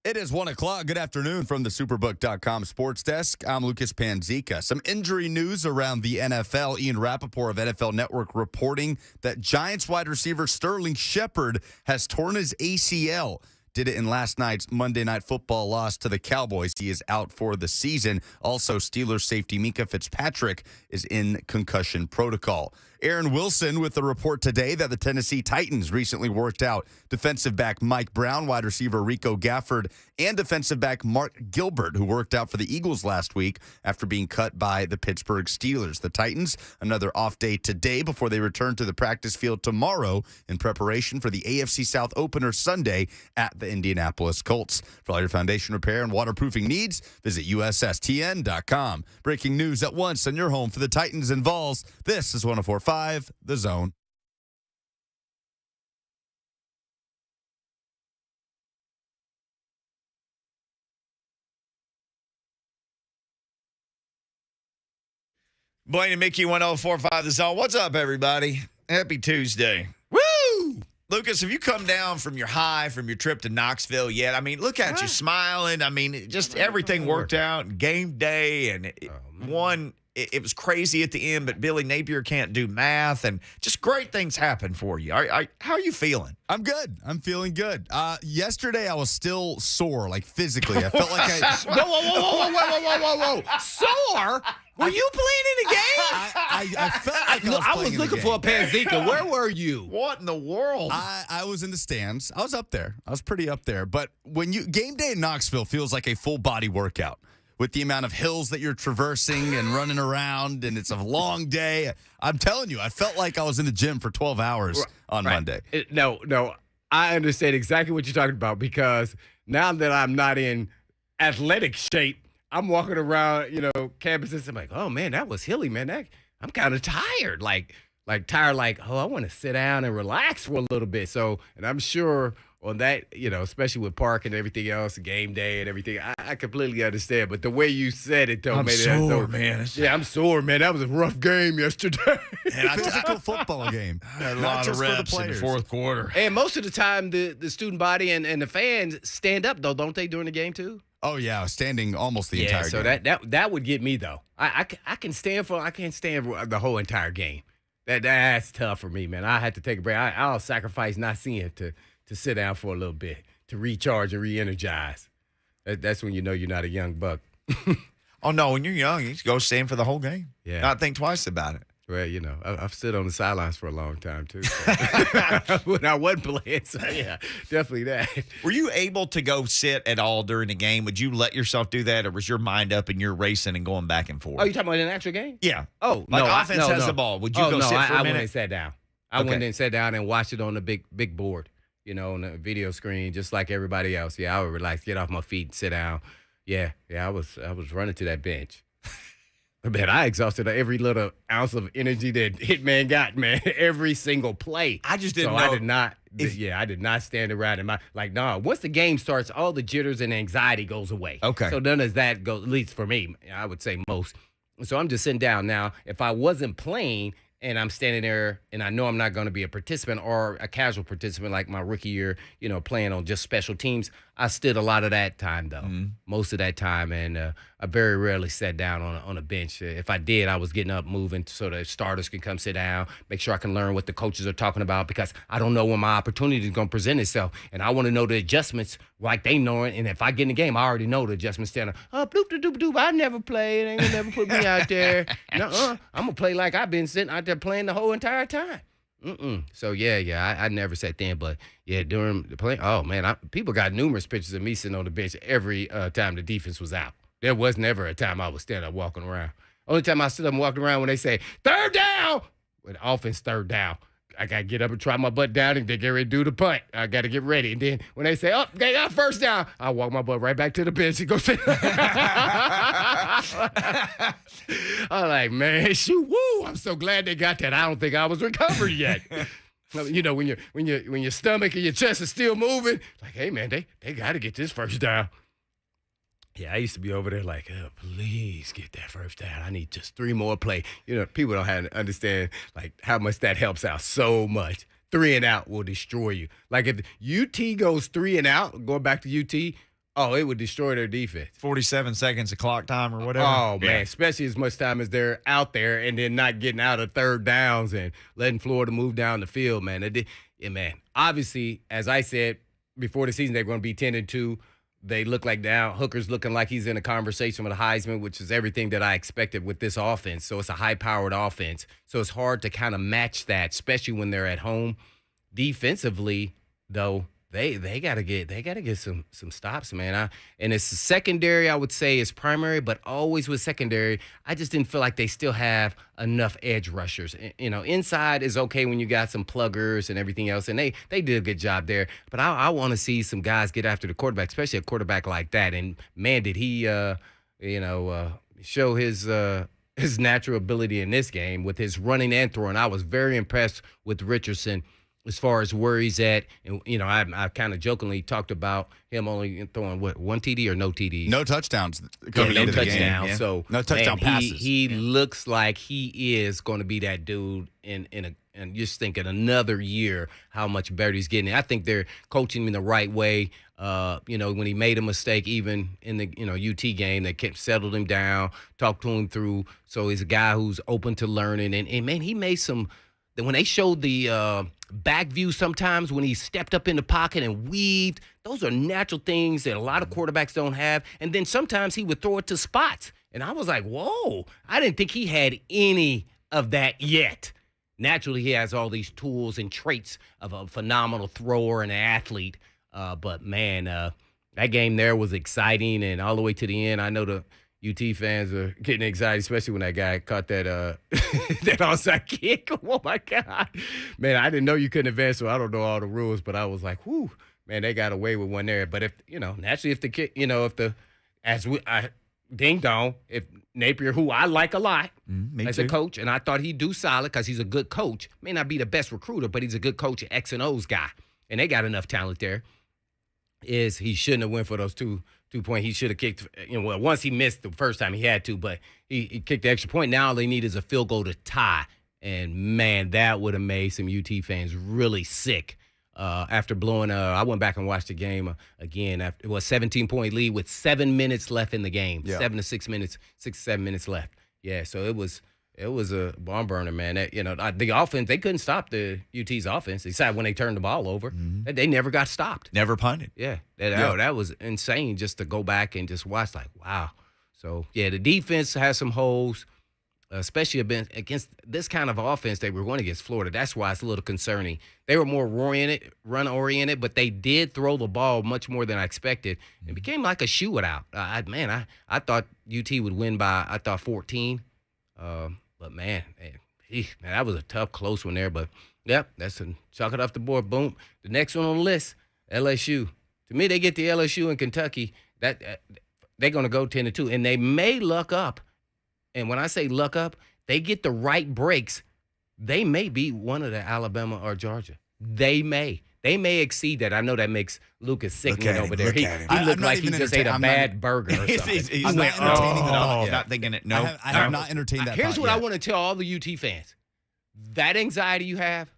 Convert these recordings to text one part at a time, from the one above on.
It is 1 o'clock. Good afternoon from the Superbook.com sports desk. I'm Lucas Panzica. Some injury news around the NFL. Ian Rappaport of NFL Network reporting that Giants wide receiver Sterling Shepard has torn his ACL. Did it in last night's Monday Night Football loss to the Cowboys. He is out for the season. Also, Steelers safety Minkah Fitzpatrick is in concussion protocol. Aaron Wilson with the report today that the Tennessee Titans recently worked out defensive back Mike Brown, wide receiver Rico Gafford, and defensive back Mark Gilbert, who worked out for the Eagles last week after being cut by the Pittsburgh Steelers. The Titans, another off day today before they return to the practice field tomorrow in preparation for the AFC South opener Sunday at the Indianapolis Colts. For all your foundation repair and waterproofing needs, visit USSTN.com. Breaking news at once on your home for the Titans and Vols. This is 104.5 The Zone. Blaine and Mickey 104.5 The Zone. What's up, everybody? Happy Tuesday. Woo! Lucas, have you come down from your high, from your trip to Knoxville yet? I mean, look at you smiling. I mean, just everything worked out. Game day and it was crazy at the end, but Billy Napier can't do math, and just great things happen for you. How are you feeling? I'm good. I'm feeling good. Yesterday, I was still sore, like physically. I felt like Whoa. Sore? Were you playing in the game? I felt like I was looking for a Panzica. Where were you? What in the world? I was in the stands. I was up there. I was pretty up there. But when game day in Knoxville feels like a full body workout with the amount of hills that you're traversing and running around, and it's a long day. I'm telling you, I felt like I was in the gym for 12 hours on Monday. No, I understand exactly what you're talking about, because now that I'm not in athletic shape, I'm walking around, campuses. I'm like, oh man, that was hilly, man. I'm kind of tired, like tired, I want to sit down and relax for a little bit. So, and I'm sure on that, especially with park and everything else, game day and everything, I completely understand. But the way you said it, though, I'm sore, man. Yeah, I'm sore, man. That was a rough game yesterday. And a physical football game. A lot of reps in the fourth quarter. And most of the time, the student body and the fans stand up, though, don't they, during the game, too? Oh, yeah, standing almost the entire game. So that would get me, though. I can't stand for the whole entire game. That's tough for me, man. I had to take a break. I'll sacrifice not seeing to sit down for a little bit, to recharge and re-energize. That's when you know you're not a young buck. Oh, no, when you're young, you just go stand for the whole game. Yeah. Not think twice about it. Well, I've stood on the sidelines for a long time, too. So. When I wasn't playing, so yeah, definitely that. Were you able to go sit at all during the game? Would you let yourself do that, or was your mind up and you're racing and going back and forth? Oh, you talking about an actual game? Yeah. Oh, like no. Offense has the ball. Would you go sit for a minute? I went and sat down. I went and sat down and watched it on the big board, on the video screen, just like everybody else. Yeah, I would relax, get off my feet, and sit down. Yeah, I was running to that bench. Man, I exhausted every little ounce of energy that Hitman got, man. Every single play. I just didn't know. I did not stand around once the game starts, all the jitters and anxiety goes away. Okay. So none of that goes, at least for me, I would say most. So I'm just sitting down. Now, if I wasn't playing and I'm standing there and I know I'm not going to be a participant or a casual participant like my rookie year, playing on just special teams, I stood a lot of that time, though, most of that time. And I very rarely sat down on a bench. If I did, I was getting up, moving so the starters can come sit down, make sure I can learn what the coaches are talking about, because I don't know when my opportunity is going to present itself. And I want to know the adjustments like they know it. And if I get in the game, I already know the adjustments. Standing, bloop, I never played. They ain't gonna never put me out there. I'm going to play like I've been sitting out there playing the whole entire time. So, I never sat there. But, yeah, during the play, oh, man, people got numerous pictures of me sitting on the bench every time the defense was out. There was never a time I was standing up walking around. Only time I stood up and walked around when they say, third down, when the offense third down. I got to get up and try my butt down and then get ready to do the punt. I got to get ready. And then when they say, oh, they got first down, I walk my butt right back to the bench and go sit. I'm like, man, shoot, woo, I'm so glad they got that. I don't think I was recovered yet. When your stomach and your chest is still moving, like, hey, man, they got to get this first down. Yeah, I used to be over there like, oh, please get that first down. I need just 3 more plays. People don't understand like how much that helps out so much. 3 and out will destroy you. Like if UT goes 3 and out, going back to UT, Oh, it would destroy their defense. 47 seconds of clock time or whatever. Oh, man, Yeah. especially as much time as they're out there and then not getting out of third downs and letting Florida move down the field, man. Man, obviously, as I said, before the season, they're going to be 10-2. They look like now Hooker's looking like he's in a conversation with Heisman, which is everything that I expected with this offense. So it's a high-powered offense. So it's hard to kind of match that, especially when they're at home. Defensively, though, they gotta get some stops, man. And it's secondary, I would say, is primary, but always with secondary, I just didn't feel like they still have enough edge rushers. You know, inside is okay when you got some pluggers and everything else, and they did a good job there. But I want to see some guys get after the quarterback, especially a quarterback like that. And man, did he, show his natural ability in this game with his running and throwing. I was very impressed with Richardson. As far as where he's at, and I kind of jokingly talked about him only throwing one TD or no TD, No touchdowns coming no into the touchdown. game. Yeah. So No touchdown passes. He looks like he is going to be that dude and just thinking another year how much better he's getting. I think they're coaching him in the right way. When he made a mistake, even in the UT game, they kept settled him down, talked to him through. So he's a guy who's open to learning. And man, he made some. When they showed the back view sometimes when he stepped up in the pocket and weaved, those are natural things that a lot of quarterbacks don't have. And then sometimes he would throw it to spots. And I was like, whoa, I didn't think he had any of that yet. Naturally, he has all these tools and traits of a phenomenal thrower and an athlete. But, man, that game there was exciting. And all the way to the end, I know the UT fans are getting excited, especially when that guy caught that that onside kick. Oh, my God. Man, I didn't know you couldn't advance, so I don't know all the rules. But I was like, whew, man, they got away with one there. But if, naturally, if the kick, ding dong, if Napier, who I like a lot as a coach, and I thought he'd do solid because he's a good coach, may not be the best recruiter, but he's a good coach, an X and O's guy. And they got enough talent there. He shouldn't have went for those two-point. He should have kicked, once he missed the first time he had to, but he kicked the extra point. Now all they need is a field goal to tie. And, man, that would have made some UT fans really sick after blowing I went back and watched the game again. After it was a 17-point lead with 7 minutes left in the game. Yeah. 7 minutes left. Yeah, so it was a barn burner, man. The offense, they couldn't stop the UT's offense, except when they turned the ball over. Mm-hmm. They never got stopped. Never punted. Yeah. That was insane just to go back and just watch, like, wow. So, yeah, the defense has some holes, especially against this kind of offense they were going against Florida. That's why it's a little concerning. They were more run-oriented, but they did throw the ball much more than I expected. It became like a shootout. I thought UT would win by, 14. But, man, that was a tough, close one there. But, yep, that's chalk it off the board. Boom. The next one on the list, LSU. To me, they get the LSU and Kentucky. That they're going to go 10-2. And they may luck up. And when I say luck up, they get the right breaks. They may beat one of the Alabama or Georgia. They may. They may exceed that. I know that makes Lucas sickening over there. He looked like he just ate a bad burger or something. He's not entertaining that. Not thinking it. No. I have not entertained that. Here's what I want to tell all the UT fans. That anxiety you have,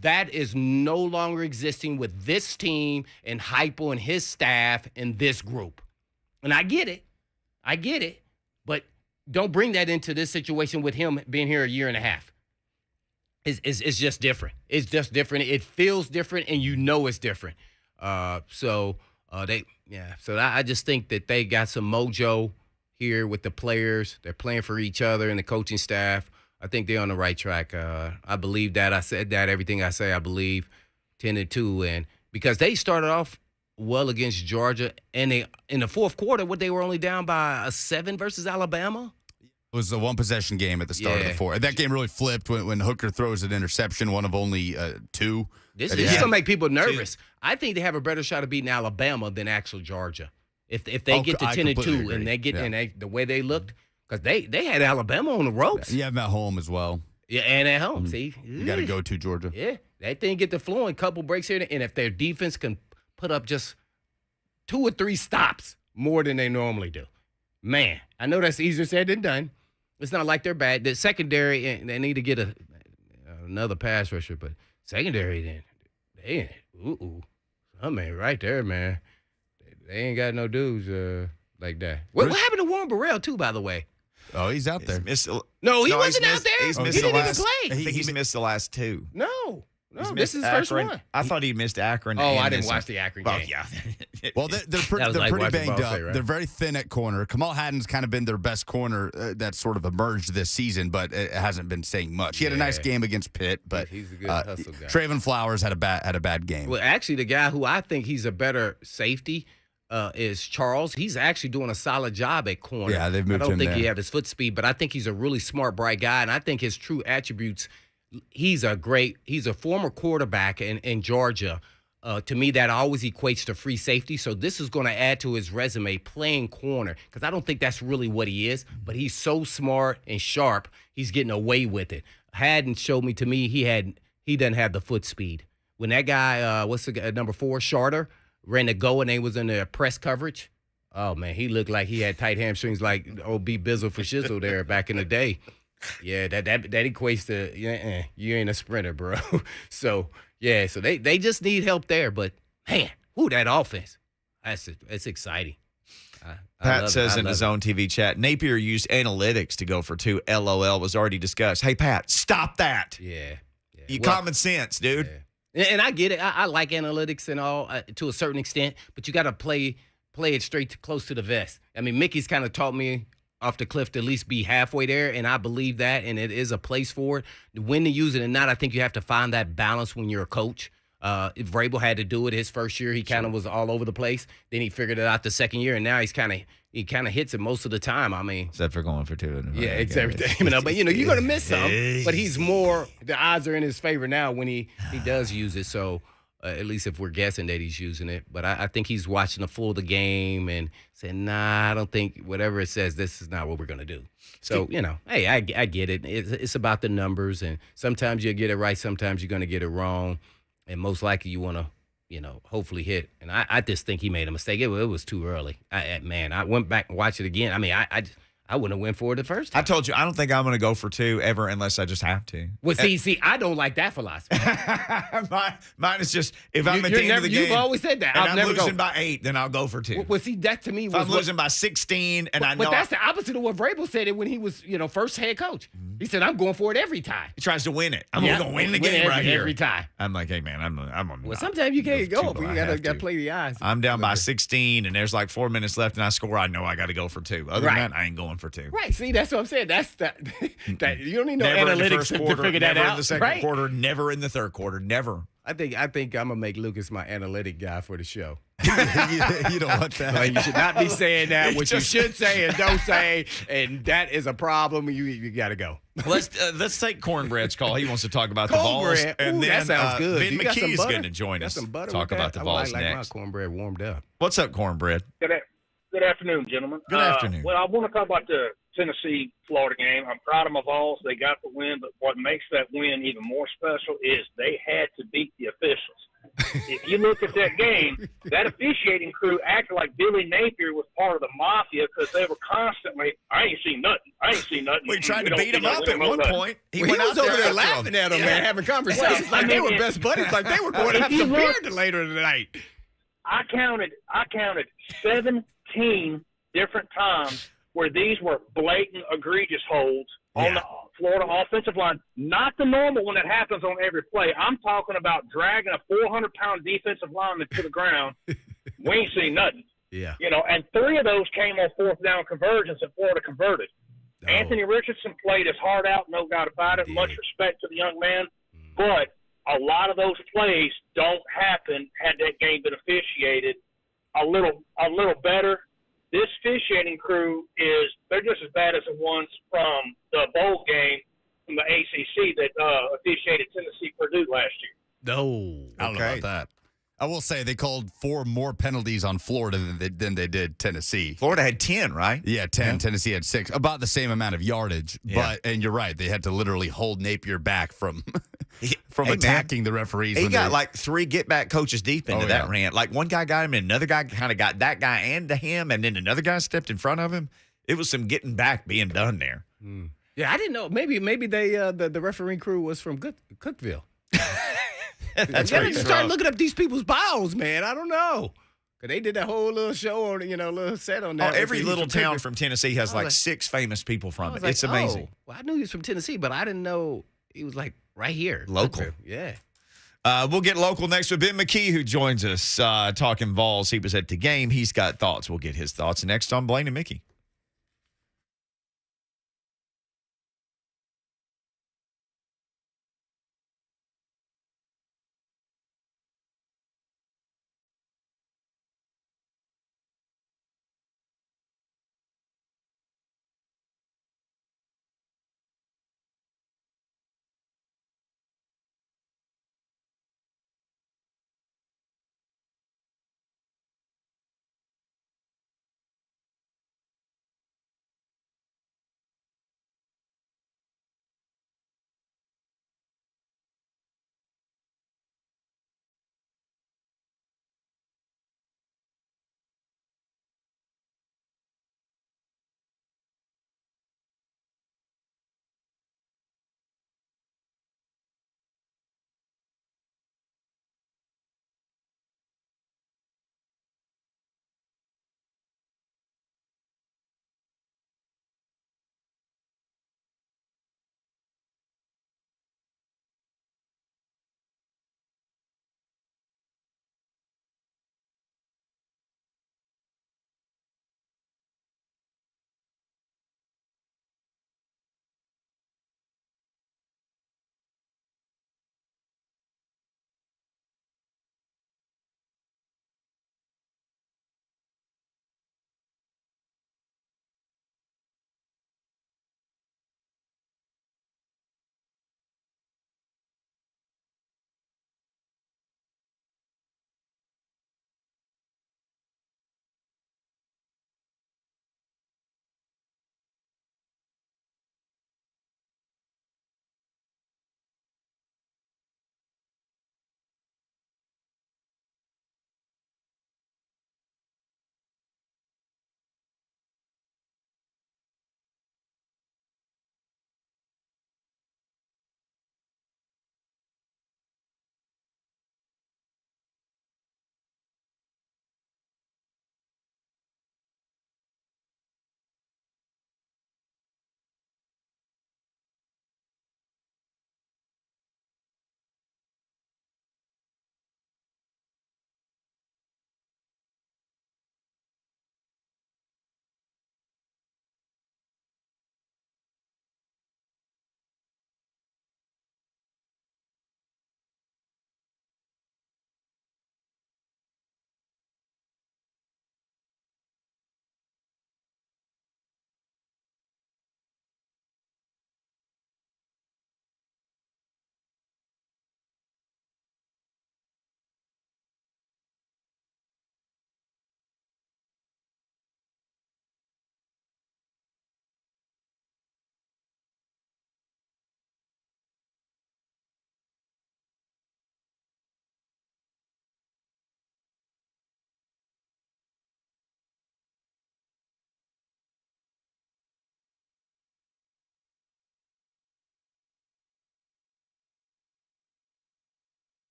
that is no longer existing with this team and Hypo and his staff and this group. And I get it. But don't bring that into this situation with him being here a year and a half. It's just different. It's just different. It feels different, and it's different. So I just think that they got some mojo here with the players. They're playing for each other and the coaching staff. I think they're on the right track. I believe that. I said that. Everything I say, I believe 10-2. And because they started off well against Georgia, and they in the fourth quarter, they were only down by 7 versus Alabama. It was a one-possession game at the start of the fourth. That game really flipped when Hooker throws an interception, one of only 2. This is going to make people nervous. I think they have a better shot of beating Alabama than actual Georgia. If they get to 10-2 and they get the way they looked, because they had Alabama on the ropes. You have them at home as well. Yeah, and at home. See, you got to go to Georgia. Yeah, that thing get the flowing, couple breaks here, and if their defense can put up just 2 or 3 stops more than they normally do, man, I know that's easier said than done. It's not like they're bad. The secondary, they need to get another pass rusher, but secondary, something right there, man. They ain't got no dudes like that. What happened to Warren Burrell, too, by the way? Oh, he's out there. No, he wasn't out there. He's He missed didn't the even last. play. I think he's missed the last two. No, He's this is missed his first Akron. one. I thought he missed Akron. Oh, and I didn't this watch one. the Akron Well, game. yeah. Well, they're That was pretty like watching banged Ball up. State, right? They're very thin at corner. Kamal Haddon's kind of been their best corner that's sort of emerged this season, but it hasn't been saying much. He had a nice game against Pitt, but He's a good hustle guy. Trayvon Flowers had a bad game. Well, actually, the guy who I think he's a better safety is Charles. He's actually doing a solid job at corner. Yeah, they've moved I don't him think there. he have his foot speed, but I think he's a really smart, bright guy, and I think his true attributes. He's a former quarterback in Georgia. To me, that always equates to free safety. So this is going to add to his resume playing corner because I don't think that's really what he is. But he's so smart and sharp, he's getting away with it. Haddon showed me he doesn't have the foot speed. When that guy, what's the guy, number 4, Charter, ran the go and they was in the press coverage. Oh man, he looked like he had tight hamstrings like OB Bizzle for Shizzle there back in the day. Yeah, that equates to you ain't a sprinter, bro. So they just need help there. But man, that offense, it's exciting. Pat says in his own TV chat, Napier used analytics to go for 2. LOL was already discussed. Hey Pat, stop that. Yeah. Common sense, dude. Yeah. And I get it. I like analytics and all to a certain extent, but you got to play it straight close to the vest. I mean, Mickey's kind of taught me off the cliff to at least be halfway there, and I believe that, and it is a place for it. When to use it and not, I think you have to find that balance when you're a coach. If Vrabel had to do it his first year, he kind of was all over the place. Then he figured it out the second year, and now he kind of hits it most of the time. I mean, except for going for 2. Yeah, it's everything. But you're going to miss some. But he's more. The odds are in his favor now when he does use it. So at least if we're guessing that he's using it. But I think he's watching the full of the game and saying, nah, I don't think whatever it says, this is not what we're going to do. So, hey, I get it. It's about the numbers, and sometimes you'll get it right, sometimes you're going to get it wrong, and most likely you want to, hopefully hit. And I just think he made a mistake. It was too early. I went back and watched it again. I mean, I wouldn't have went for it the first time. I told you, I don't think I'm going to go for 2 ever unless I just have to. Well, see, I don't like that philosophy. Mine is just, if I'm at the end of the game. You've always said that. And I'm never losing by 8, then I'll go for 2. Well, see, that to me was. If I'm losing by 16, and I know. But that's the opposite of what Vrabel said when he was, first head coach. He said, I'm going for it every time. He tries to win it. I'm going to win the game right here. Every time. I'm like, hey, man, I'm Well, sometimes you can't go, but you got to play the odds. I'm down by 16, and there's like 4 minutes left, and I score. I know I got to go for 2. Other than that, I ain't going for 2. Right. See, that's what I'm saying. That's that you don't need no never analytics to figure that never out. In the second quarter, never in the third quarter, never. I think I'm gonna make Lucas my analytic guy for the show. You don't want that. Like, you should not be saying that. What you should say and don't say, and that is a problem. You got to go. Let's take Cornbread's call. He wants to talk about the Vols. Cornbread. And then that sounds good. Ben McKee is going to join us. Talk about the Vols like next. My cornbread warmed up. What's up, Cornbread? Good afternoon, gentlemen. Good afternoon. Well, I want to talk about the Tennessee-Florida game. I'm proud of my Vols. They got the win, but what makes that win even more special is they had to beat the officials. If you look at that game, that officiating crew acted like Billy Napier was part of the mafia because they were constantly, I ain't seen nothing. We tried to beat him up at one point. He was over there laughing at him, man, having conversations like they were best buddies, like they were going to have some beer later tonight. I counted 17 different times where these were blatant, egregious holds on the Florida offensive line. Not the normal one that happens on every play. I'm talking about dragging a 400-pound defensive lineman to the ground. We ain't seen nothing. Yeah. And 3 of those came on fourth down conversions, and Florida converted. Oh. Anthony Richardson played his heart out, no doubt about it. Much respect to the young man. But a lot of those plays don't happen had that game been officiated a little better. This officiating crew they're just as bad as the ones from the bowl game from the ACC that officiated Tennessee-Purdue last year. No. I don't know about that. I will say they called 4 more penalties on Florida than they did Tennessee. Florida had 10, right? Yeah, 10. Yeah. Tennessee had 6. About the same amount of yardage. Yeah. And you're right. They had to literally hold Napier back from attacking the referees. He got like 3 get-back coaches deep into that rant. Like one guy got him, and another guy kind of got that guy and to him, and then another guy stepped in front of him. It was some getting back being done there. Yeah, I didn't know. Maybe they the refereeing crew was from Cookeville. That's right. Start looking up these people's bios, man. I don't know. Cause they did that whole little show on, little set on that. Every little town from Tennessee has like 6 famous people from it. It's amazing. Well, I knew he was from Tennessee, but I didn't know he was like right here. Local. Yeah. We'll get local next with Ben McKee, who joins us talking Vols. He was at the game. He's got thoughts. We'll get his thoughts next on Blaine and Mickey.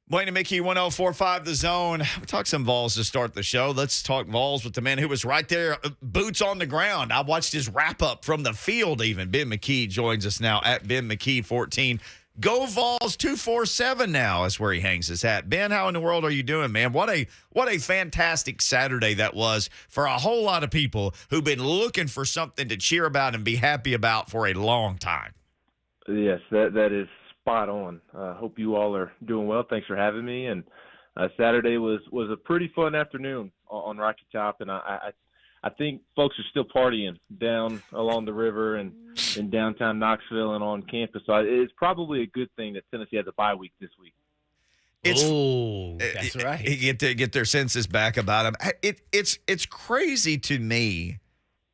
Blaine and Mickey, 104.5 The Zone. We'll talk some Vols to start the show. Let's talk Vols with the man who was right there, boots on the ground. I watched his wrap-up from the field even. Ben McKee joins us now at Ben McKee 14. Go Vols 247 now is where he hangs his hat. Ben, how in the world are you doing, man? What a fantastic Saturday that was for a whole lot of people who've been looking for something to cheer about and be happy about for a long time. Yes, that is spot on. Hope you all are doing well. Thanks for having me. And Saturday was a pretty fun afternoon on Rocky Top, and I think folks are still partying down along the river and in downtown Knoxville and on campus. So it's probably a good thing that Tennessee has a bye week this week. That's right. Get their senses back about them. It's crazy to me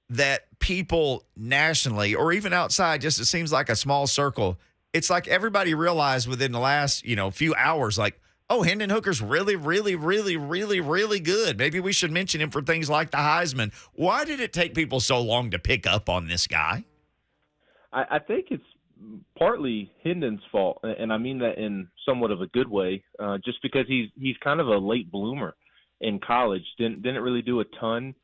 that people nationally or even outside, just it seems like a small circle. It's like everybody realized within the last, few hours, like, oh, Hendon Hooker's really, really, really, really, really good. Maybe we should mention him for things like the Heisman. Why did it take people so long to pick up on this guy? I think it's partly Hendon's fault, and I mean that in somewhat of a good way, just because he's kind of a late bloomer in college. Didn't really do a ton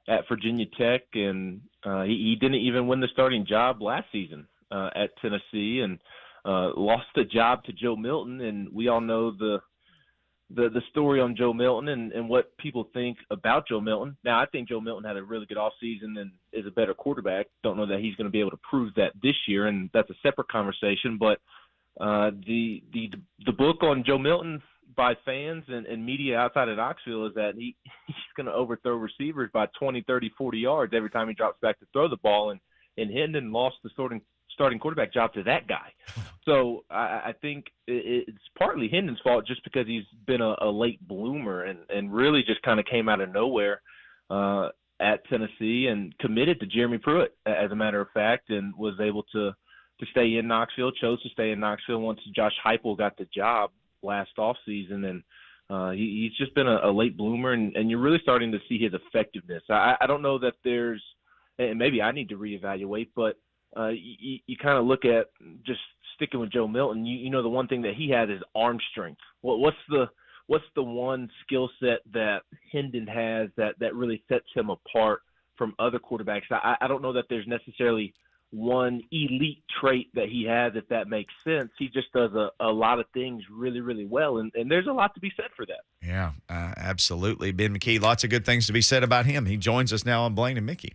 at Virginia Tech, and he didn't even win the starting job last season at Tennessee, and lost the job to Joe Milton. And we all know the story on Joe Milton and what people think about Joe Milton. Now, I think Joe Milton had a really good offseason and is a better quarterback. Don't know that he's going to be able to prove that this year, and that's a separate conversation. But the book on Joe Milton by fans and media outside of Knoxville is that he's going to overthrow receivers by 20, 30, 40 yards every time he drops back to throw the ball. And Hendon lost the starting quarterback job to that guy. So I think it's partly Hendon's fault just because he's been a late bloomer and really just kind of came out of nowhere at Tennessee and committed to Jeremy Pruitt, as a matter of fact, and was able to stay in Knoxville, chose to stay in Knoxville once Josh Heupel got the job last offseason. And he's just been a late bloomer, and you're really starting to see his effectiveness. I don't know that there's – and maybe I need to reevaluate, but you kind of look at just sticking with Joe Milton. You know the one thing that he has is arm strength. What's the one skill set that Hendon has that really sets him apart from other quarterbacks? I don't know that there's necessarily one elite trait that he has, if that makes sense. He just does a lot of things really, really well, and there's a lot to be said for that. Yeah, absolutely. Ben McKee, lots of good things to be said about him. He joins us now on Blaine and Mickey.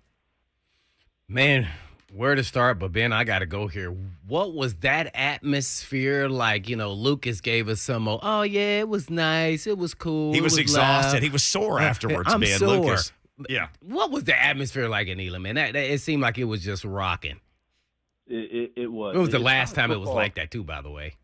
Man, where to start? But, Ben, I got to go here. What was that atmosphere like? Lucas gave us some, oh, yeah, it was nice. It was cool. He was exhausted. Loud. He was sore afterwards, I'm Ben. sore. Lucas. Yeah. What was the atmosphere like in Elam, man? It seemed like it was just rocking. It was. It was the last time it was like that, too, by the way.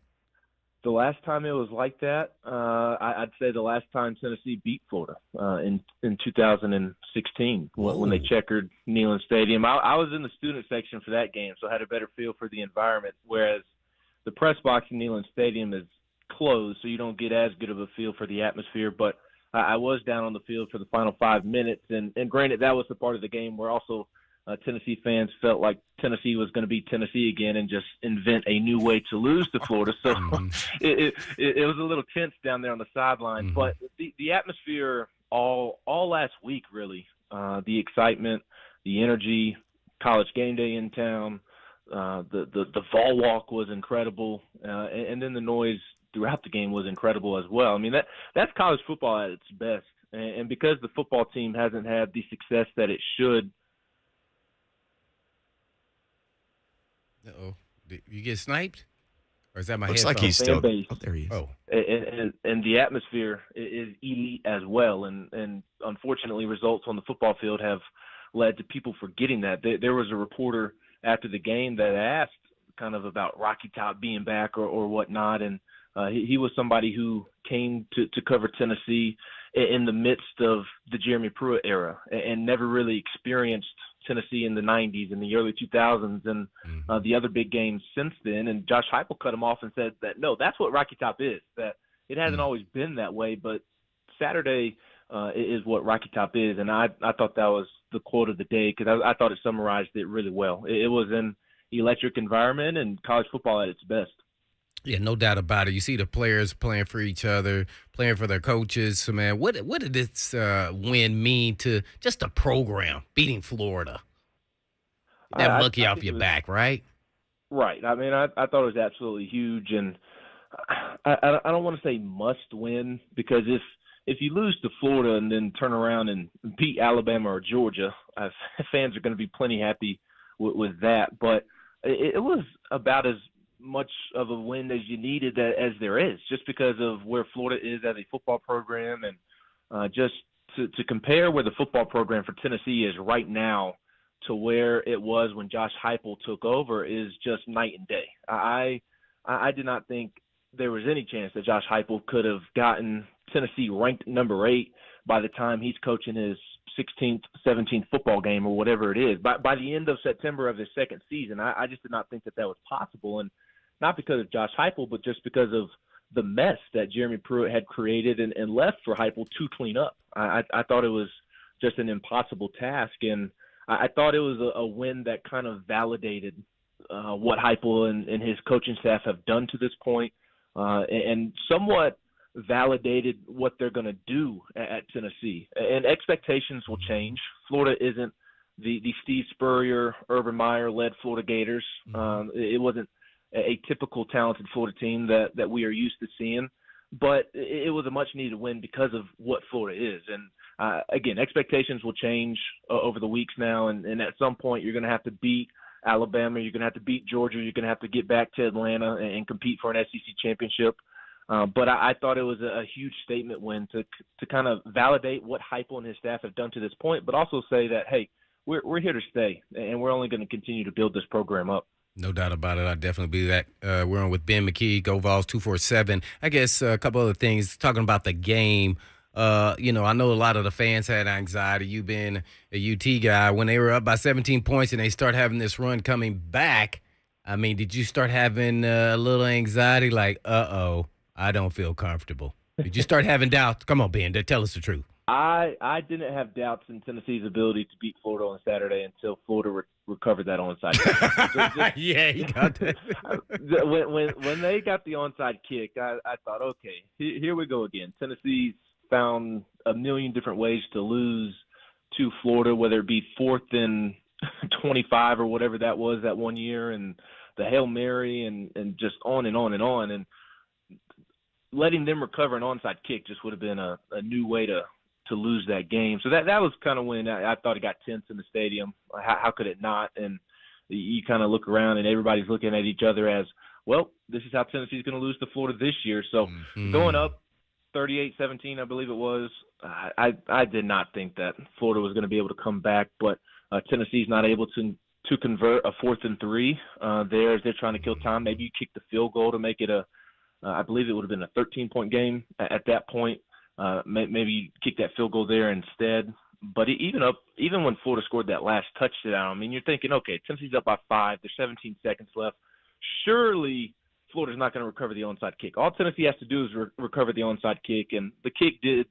The last time it was like that, I'd say the last time Tennessee beat Florida in 2016 when they checkered Neyland Stadium. I was in the student section for that game, so I had a better feel for the environment, whereas the press box in Neyland Stadium is closed, so you don't get as good of a feel for the atmosphere. But I was down on the field for the final 5 minutes, and granted, that was the part of the game where also Tennessee fans felt like Tennessee was going to be Tennessee again and just invent a new way to lose to Florida. So it was a little tense down there on the sideline. But the atmosphere all last week, really, the excitement, the energy, college game day in town, the Vol walk was incredible, and then the noise throughout the game was incredible as well. I mean, that's college football at its best. And because the football team hasn't had the success that it should. Uh-oh. Did you get sniped? Or is that my Looks headphone? like he's still – base. oh, there he is. Oh. And the atmosphere is elite as well. And unfortunately, results on the football field have led to people forgetting that. There was a reporter after the game that asked kind of about Rocky Top being back or whatnot. And he was somebody who came to cover Tennessee in the midst of the Jeremy Pruitt era and never really experienced Tennessee in the 90s and the early 2000s and the other big games since then. And Josh Heupel cut him off and said that, no, that's what Rocky Top is, that it hasn't always been that way, but Saturday is what Rocky Top is. And I thought that was the quote of the day because I thought it summarized it really well. It was an electric environment and college football at its best. Yeah, no doubt about it. You see the players playing for each other, playing for their coaches. So, man, what did this win mean to just the program beating Florida? Get that monkey I off think your it was back, right? right. I mean, I thought it was absolutely huge, and I don't want to say must win because if you lose to Florida and then turn around and beat Alabama or Georgia, fans are going to be plenty happy with that. But it was about as much of a win as you needed as there is, just because of where Florida is as a football program, and just to compare where the football program for Tennessee is right now to where it was when Josh Heupel took over is just night and day. I did not think there was any chance that Josh Heupel could have gotten Tennessee ranked number 8 by the time he's coaching his 16th, 17th football game or whatever it is. By the end of September of his second season, I just did not think that was possible. And not because of Josh Heupel, but just because of the mess that Jeremy Pruitt had created and left for Heupel to clean up. I thought it was just an impossible task, and I thought it was a win that kind of validated what Heupel and his coaching staff have done to this point, and somewhat validated what they're going to do at Tennessee. And expectations will change. Florida isn't the Steve Spurrier, Urban Meyer-led Florida Gators. It wasn't a typical talented Florida team that we are used to seeing, but it was a much-needed win because of what Florida is. And again, expectations will change over the weeks now, and at some point you're going to have to beat Alabama, you're going to have to beat Georgia, you're going to have to get back to Atlanta and compete for an SEC championship. But I thought it was a huge statement win to kind of validate what Heupel and his staff have done to this point, but also say that, hey, we're here to stay, and we're only going to continue to build this program up. No doubt about it. I definitely believe that. We're on with Ben McKee, Go Vols 247. I guess a couple other things, talking about the game. I know a lot of the fans had anxiety. You being a UT guy, when they were up by 17 points and they start having this run coming back, I mean, did you start having a little anxiety like, I don't feel comfortable? Did you start having doubts? Come on, Ben, tell us the truth. I didn't have doubts in Tennessee's ability to beat Florida on Saturday until Florida recovered that onside kick. Yeah, he got that. when they got the onside kick, I thought, okay, here we go again. Tennessee's found a million different ways to lose to Florida, whether it be 4th and 25 or whatever that was that one year, and the Hail Mary and just on and on and on. And letting them recover an onside kick just would have been a new way to lose that game. So that was kind of when I thought it got tense in the stadium. How could it not? And you kind of look around and everybody's looking at each other as, well, this is how Tennessee's going to lose to Florida this year. So going up 38-17, I believe it was, I did not think that Florida was going to be able to come back, but Tennessee's not able to convert a 4th and 3 there as they're trying to kill time. Maybe you kick the field goal to make it I believe it would have been a 13-point game at that point. Maybe you kick that field goal there instead. But even when Florida scored that last touchdown, I mean, you're thinking, okay, Tennessee's up by 5. There's 17 seconds left. Surely Florida's not going to recover the onside kick. All Tennessee has to do is recover the onside kick, and the kick did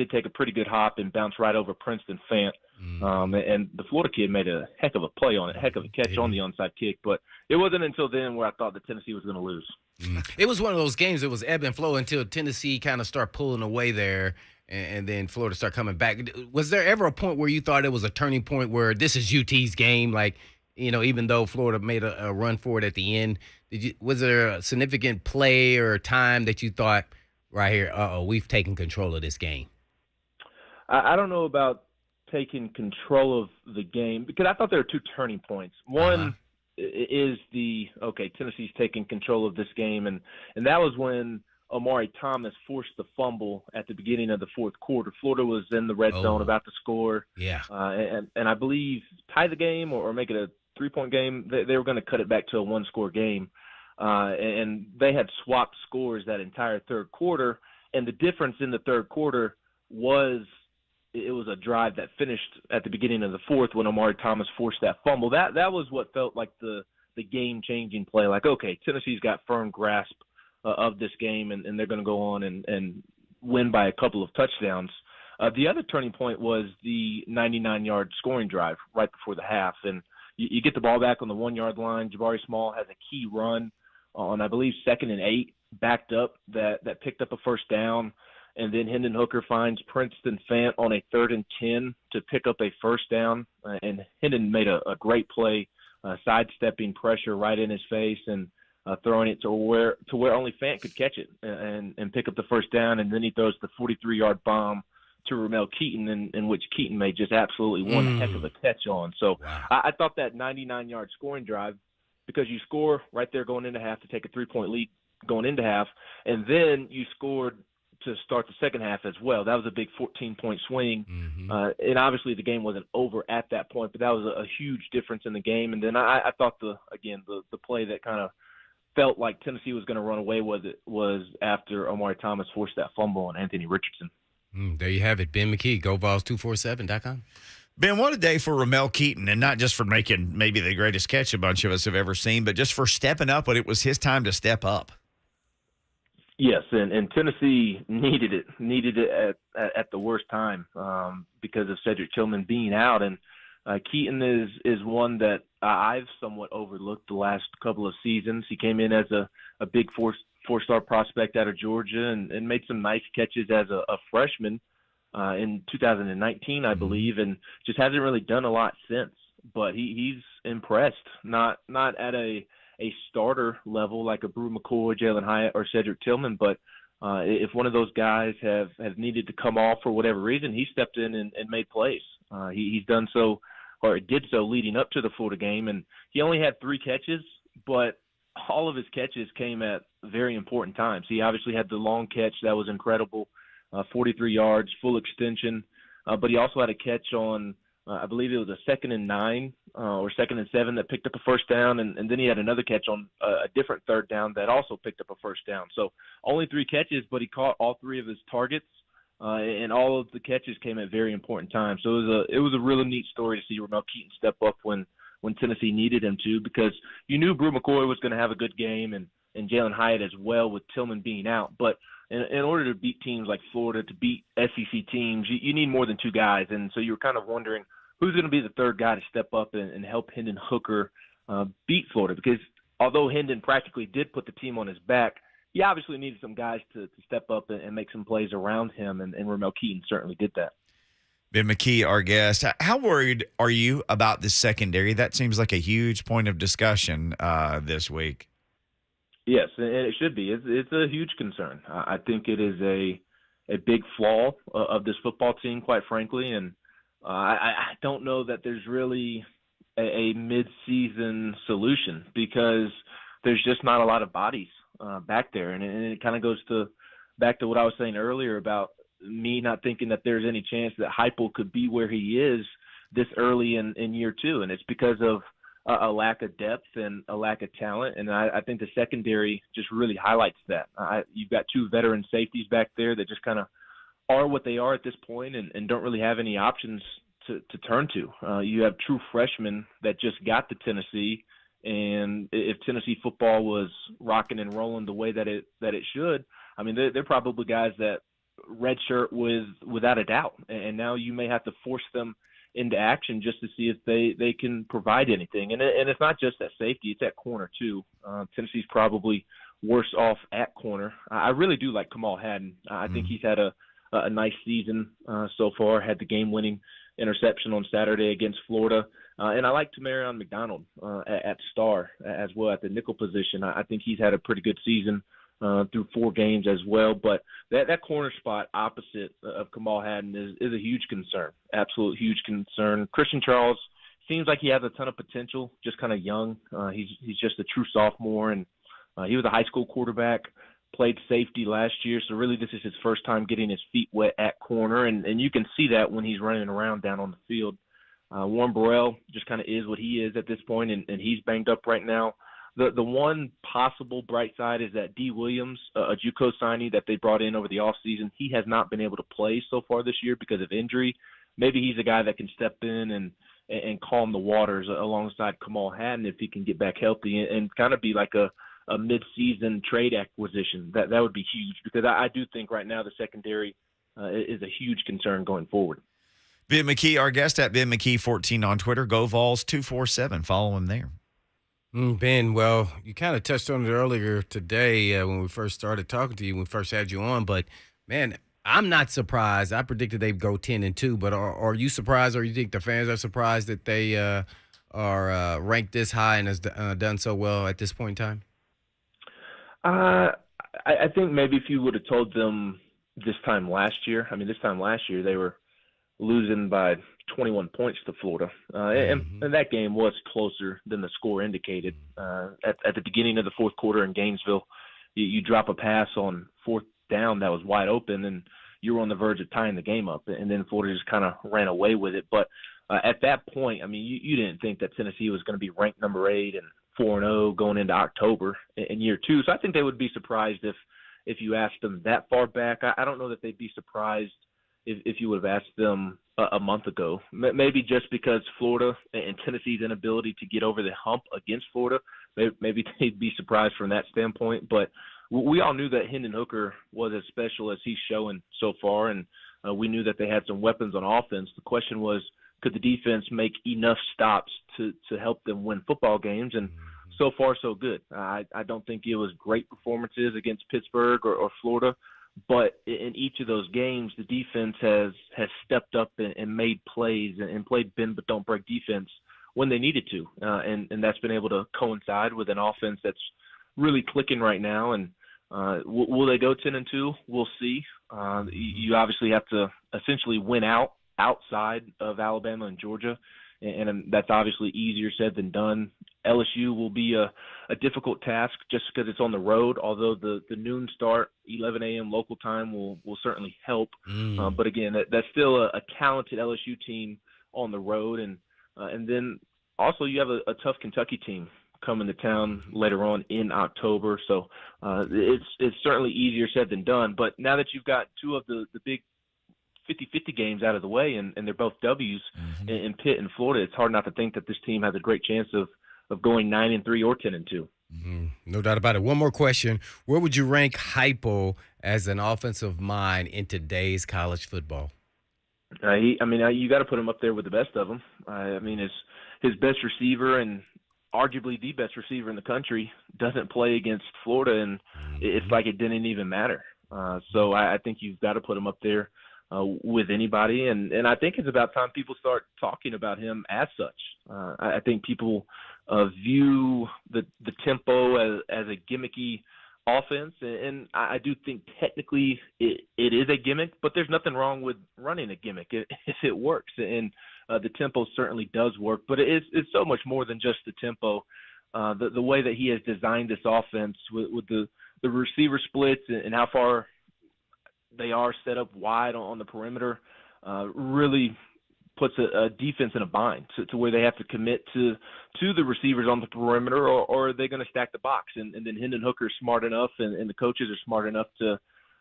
take a pretty good hop and bounce right over Princeton Fant. And the Florida kid made a heck of a play on it, heck of a catch on the onside kick. But it wasn't until then where I thought that Tennessee was going to lose. It was one of those games that was ebb and flow until Tennessee kind of started pulling away there, and then Florida started coming back. Was there ever a point where you thought it was a turning point where this is UT's game? Like, even though Florida made a run for it at the end, was there a significant play or time that you thought, right here, we've taken control of this game? I don't know about taking control of the game because I thought there were two turning points. One is Tennessee's taking control of this game, and that was when Omari Thomas forced the fumble at the beginning of the fourth quarter. Florida was in the red zone about to score, and I believe tie the game or make it a 3-point game. They were going to cut it back to a 1-score game, and they had swapped scores that entire third quarter, and the difference in the third quarter was it was a drive that finished at the beginning of the fourth when Omari Thomas forced that fumble. That was what felt like the game-changing play. Like, okay, Tennessee's got firm grasp of this game, and they're going to go on and win by a couple of touchdowns. The other turning point was the 99-yard scoring drive right before the half. And you get the ball back on the 1-yard line. Jabari Small has a key run on, I believe, 2nd and 8, backed up that picked up a first down. And then Hendon Hooker finds Princeton Fant on a 3rd and 10 to pick up a first down. And Hendon made a great play, sidestepping pressure right in his face and throwing it to where only Fant could catch it and pick up the first down. And then he throws the 43-yard bomb to Ramel Keaton, in which Keaton made just absolutely one heck of a catch on. So wow. I thought that 99-yard scoring drive, because you score right there going into half to take a 3-point lead going into half, and then you scored to start the second half as well. That was a big 14-point swing. And obviously the game wasn't over at that point, but that was a huge difference in the game. And then I thought the play that kind of felt like Tennessee was going to run away with it was after Omari Thomas forced that fumble on Anthony Richardson. There you have it. Ben McKee, GoVols247.com. Ben, what a day for Ramel Keaton, and not just for making maybe the greatest catch a bunch of us have ever seen, but just for stepping up when it was his time to step up. Yes, and Tennessee needed it at the worst time because of Cedric Tillman being out. And Keaton is one that I've somewhat overlooked the last couple of seasons. He came in as a big four-star prospect out of Georgia and made some nice catches as a freshman in 2019, I believe, and just hasn't really done a lot since. But he's impressed, not at a starter level like a Brew McCoy, Jalen Hyatt, or Cedric Tillman, but if one of those guys have needed to come off for whatever reason, he stepped in and made plays. He's done so, or did so, leading up to the Florida game, and he only had 3 catches, but all of his catches came at very important times. He obviously had the long catch that was incredible, 43 yards, full extension, but he also had a catch on, I believe it was a 2nd and 9 or 2nd and 7 that picked up a first down, and then he had another catch on a different 3rd down that also picked up a first down. So only 3 catches, but he caught all 3 of his targets, and all of the catches came at very important times. So it was a really neat story to see Ramel Keaton step up when Tennessee needed him to, because you knew Brew McCoy was going to have a good game and Jalen Hyatt as well with Tillman being out. But in order to beat teams like Florida, to beat SEC teams, you need more than 2 guys. And so you were kind of wondering who's going to be the 3rd guy to step up and help Hendon Hooker beat Florida, because although Hendon practically did put the team on his back, he obviously needed some guys to step up and make some plays around him, and Ramel Keaton certainly did that. Ben McKee, our guest. How worried are you about the secondary? That seems like a huge point of discussion this week. Yes, and it should be. It's a huge concern. I think it is a big flaw of this football team, quite frankly, and I don't know that there's really a mid-season solution, because there's just not a lot of bodies back there. And it kind of goes back to what I was saying earlier about me not thinking that there's any chance that Heupel could be where he is this early in year 2. And it's because of a lack of depth and a lack of talent. And I think the secondary just really highlights that. You've got 2 veteran safeties back there that just kind of are what they are at this point and don't really have any options to turn to. You have true freshmen that just got to Tennessee, and if Tennessee football was rocking and rolling the way that it should, I mean, they're probably guys that redshirt without a doubt, and now you may have to force them into action just to see if they can provide anything. And it's not just at safety, it's at corner too. Tennessee's probably worse off at corner. I really do like Kamal Hadden. I think he's had a nice season so far, had the game-winning interception on Saturday against Florida. And I like Tamarion McDonald at star as well at the nickel position. I think he's had a pretty good season through 4 games as well. But that corner spot opposite of Kamal Hadden is a huge concern, absolute huge concern. Christian Charles seems like he has a ton of potential, just kind of young. He's just a true sophomore, and he was a high school quarterback, played safety last year, so really this is his first time getting his feet wet at corner, and you can see that when he's running around down on the field. Warren Burrell just kind of is what he is at this point, and he's banged up right now. The one possible bright side is that D. Williams, a JUCO signee that they brought in over the offseason, he has not been able to play so far this year because of injury. Maybe he's a guy that can step in and calm the waters alongside Kamal Hadden if he can get back healthy and kind of be like a mid-season trade acquisition. That would be huge, because I do think right now the secondary is a huge concern going forward. Ben McKee, our guest at Ben McKee 14 on Twitter. Go Vols 247. Follow him there. Ben, well, you kind of touched on it earlier today when we first started talking to you, when we first had you on. But man, I'm not surprised. I predicted they'd go 10-2. But are you surprised, or you think the fans are surprised that they are ranked this high and has done so well at this point in time? I think maybe if you would have told them this time last year, this time last year they were losing by 21 points to Florida. And that game was closer than the score indicated. At the beginning of the fourth quarter in Gainesville, you drop a pass on fourth down that was wide open, and you were on the verge of tying the game up. And then Florida just kind of ran away with it. But at that point, you didn't think that Tennessee was going to be ranked number 8 and 4-0 going into October in year 2. So I think they would be surprised if you asked them that far back. I don't know that they'd be surprised if you would have asked them a month ago. Maybe just because Florida and Tennessee's inability to get over the hump against Florida, maybe they'd be surprised from that standpoint. But we all knew that Hendon Hooker was as special as he's showing so far, and we knew that they had some weapons on offense. The question was, could the defense make enough stops to help them win football games? And so far, so good. I don't think it was great performances against Pittsburgh or Florida, but in each of those games, the defense has stepped up and made plays and played bend but don't break defense when they needed to, and that's been able to coincide with an offense that's really clicking right now. And will they go 10-2? We'll see. You obviously have to essentially win outside of Alabama and Georgia, and that's obviously easier said than done. LSU will be a difficult task just because it's on the road, although the noon start, 11 a.m. local time, will certainly help. But again, that's still a talented LSU team on the road. And then also you have a tough Kentucky team coming to town later on in October. So it's certainly easier said than done. But now that you've got two of the big 50-50 games out of the way, and they're both W's in Pitt and Florida, it's hard not to think that this team has a great chance of going 9-3 or 10-2. No doubt about it. One more question. Where would you rank Heupel as an offensive mind in today's college football? You got to put him up there with the best of them. His best receiver and arguably the best receiver in the country doesn't play against Florida, and it's like it didn't even matter. So I think you've got to put him up there with anybody, and I think it's about time people start talking about him as such. I think people view the tempo as a gimmicky offense, and I do think technically it is a gimmick, but there's nothing wrong with running a gimmick if it works, and the tempo certainly does work, but it's so much more than just the tempo. The way that he has designed this offense with the receiver splits and how far they are set up wide on the perimeter really puts a defense in a bind to where they have to commit to the receivers on the perimeter, or are they going to stack the box? And then Hendon Hooker is smart enough, and the coaches are smart enough to,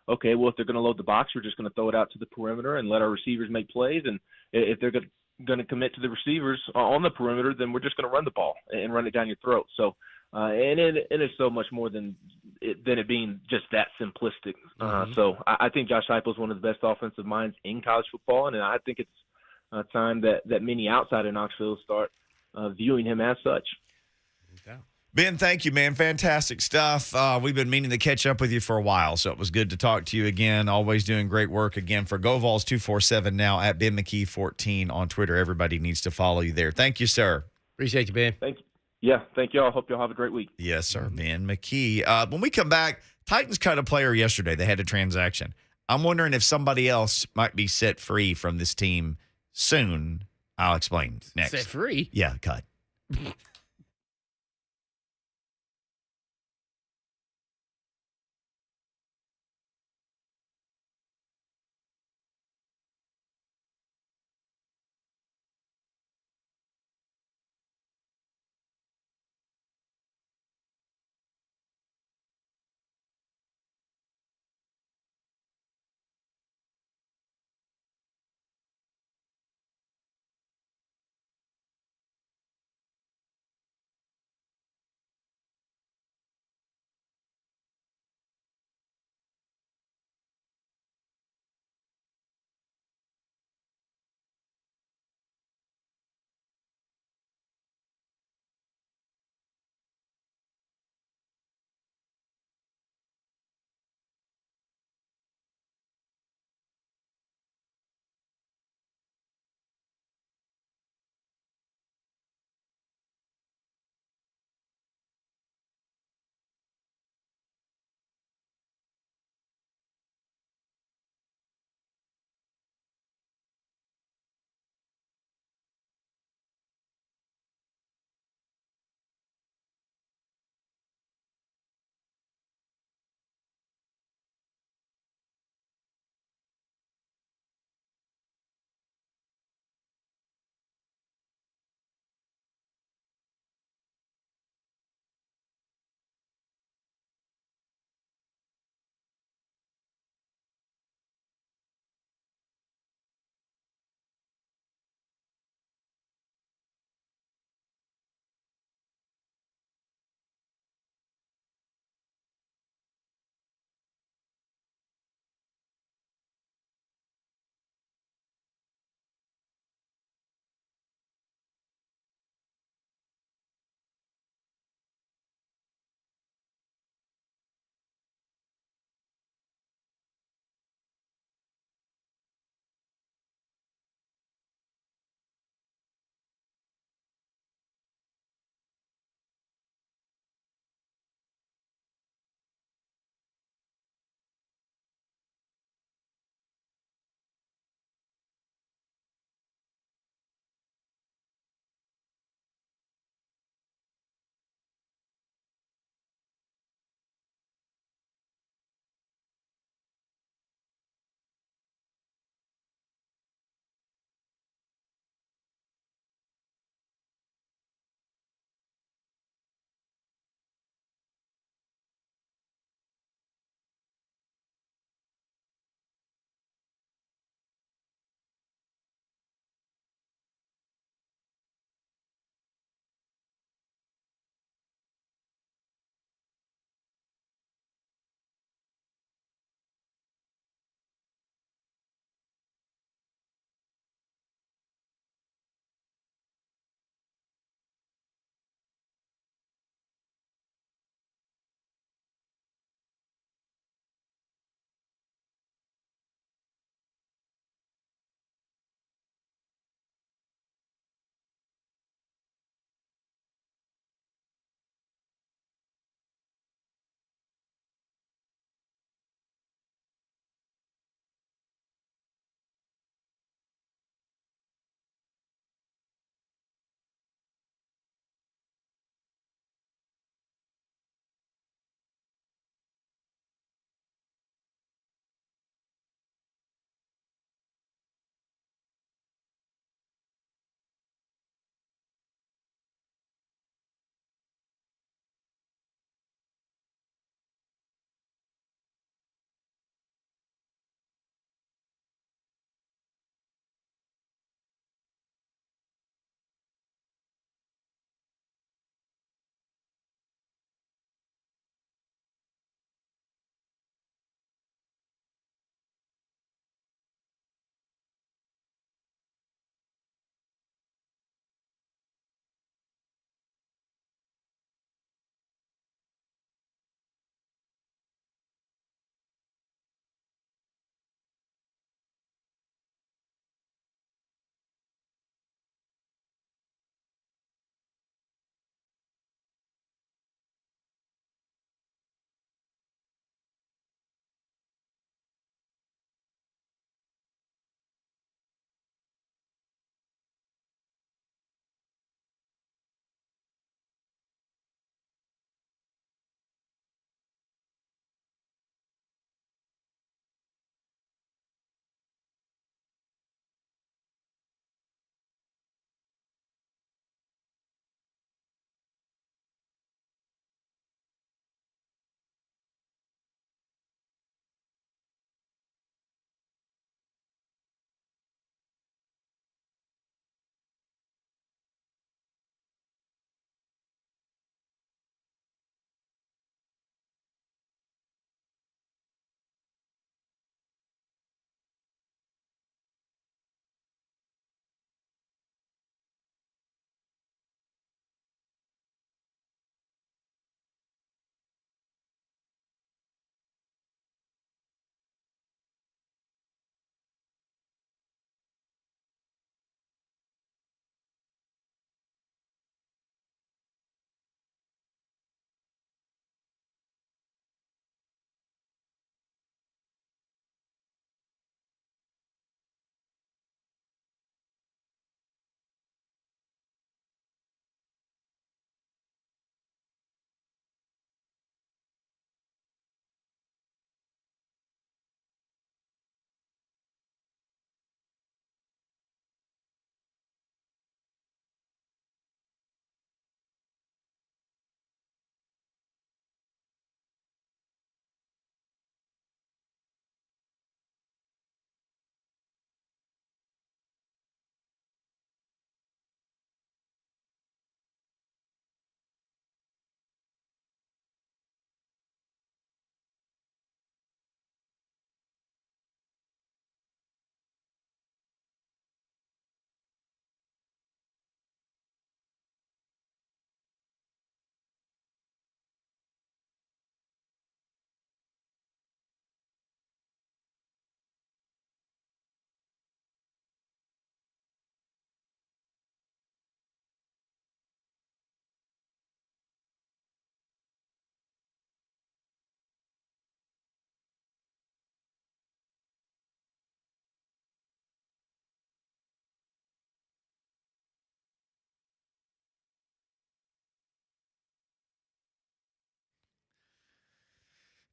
okay, well, if they're going to load the box, we're just going to throw it out to the perimeter and let our receivers make plays. And if they're going to commit to the receivers on the perimeter, then we're just going to run the ball and run it down your throat. So, and it is so much more than it being just that simplistic. So I think Josh Heupel is one of the best offensive minds in college football, and I think it's time that many outside of Knoxville start viewing him as such. Ben, thank you, man. Fantastic stuff. We've been meaning to catch up with you for a while, so it was good to talk to you again. Always doing great work again for Go Vols 247 now at Ben McKee 14 on Twitter. Everybody needs to follow you there. Thank you, sir. Appreciate you, Ben. Thank you. Yeah, thank y'all. Hope y'all have a great week. Yes, sir. Ben McKee. When we come back, Titans cut a player yesterday. They had a transaction. I'm wondering if somebody else might be set free from this team soon. I'll explain next. Set free? Yeah, cut.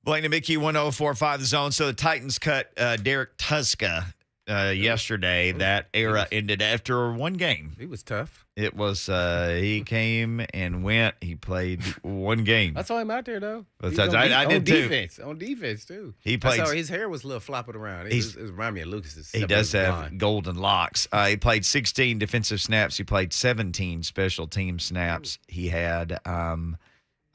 Blaine and Mickey, 104.5 The Zone. So the Titans cut Derek Tuska yesterday. That era ended after one game. He was tough. It was he came and went. He played one game. I saw him out there though. I did too. On defense too. He played. His hair was a little flopping around. It reminded me of Lucas's. He does have golden locks. He played 16 defensive snaps. He played 17 special team snaps. He had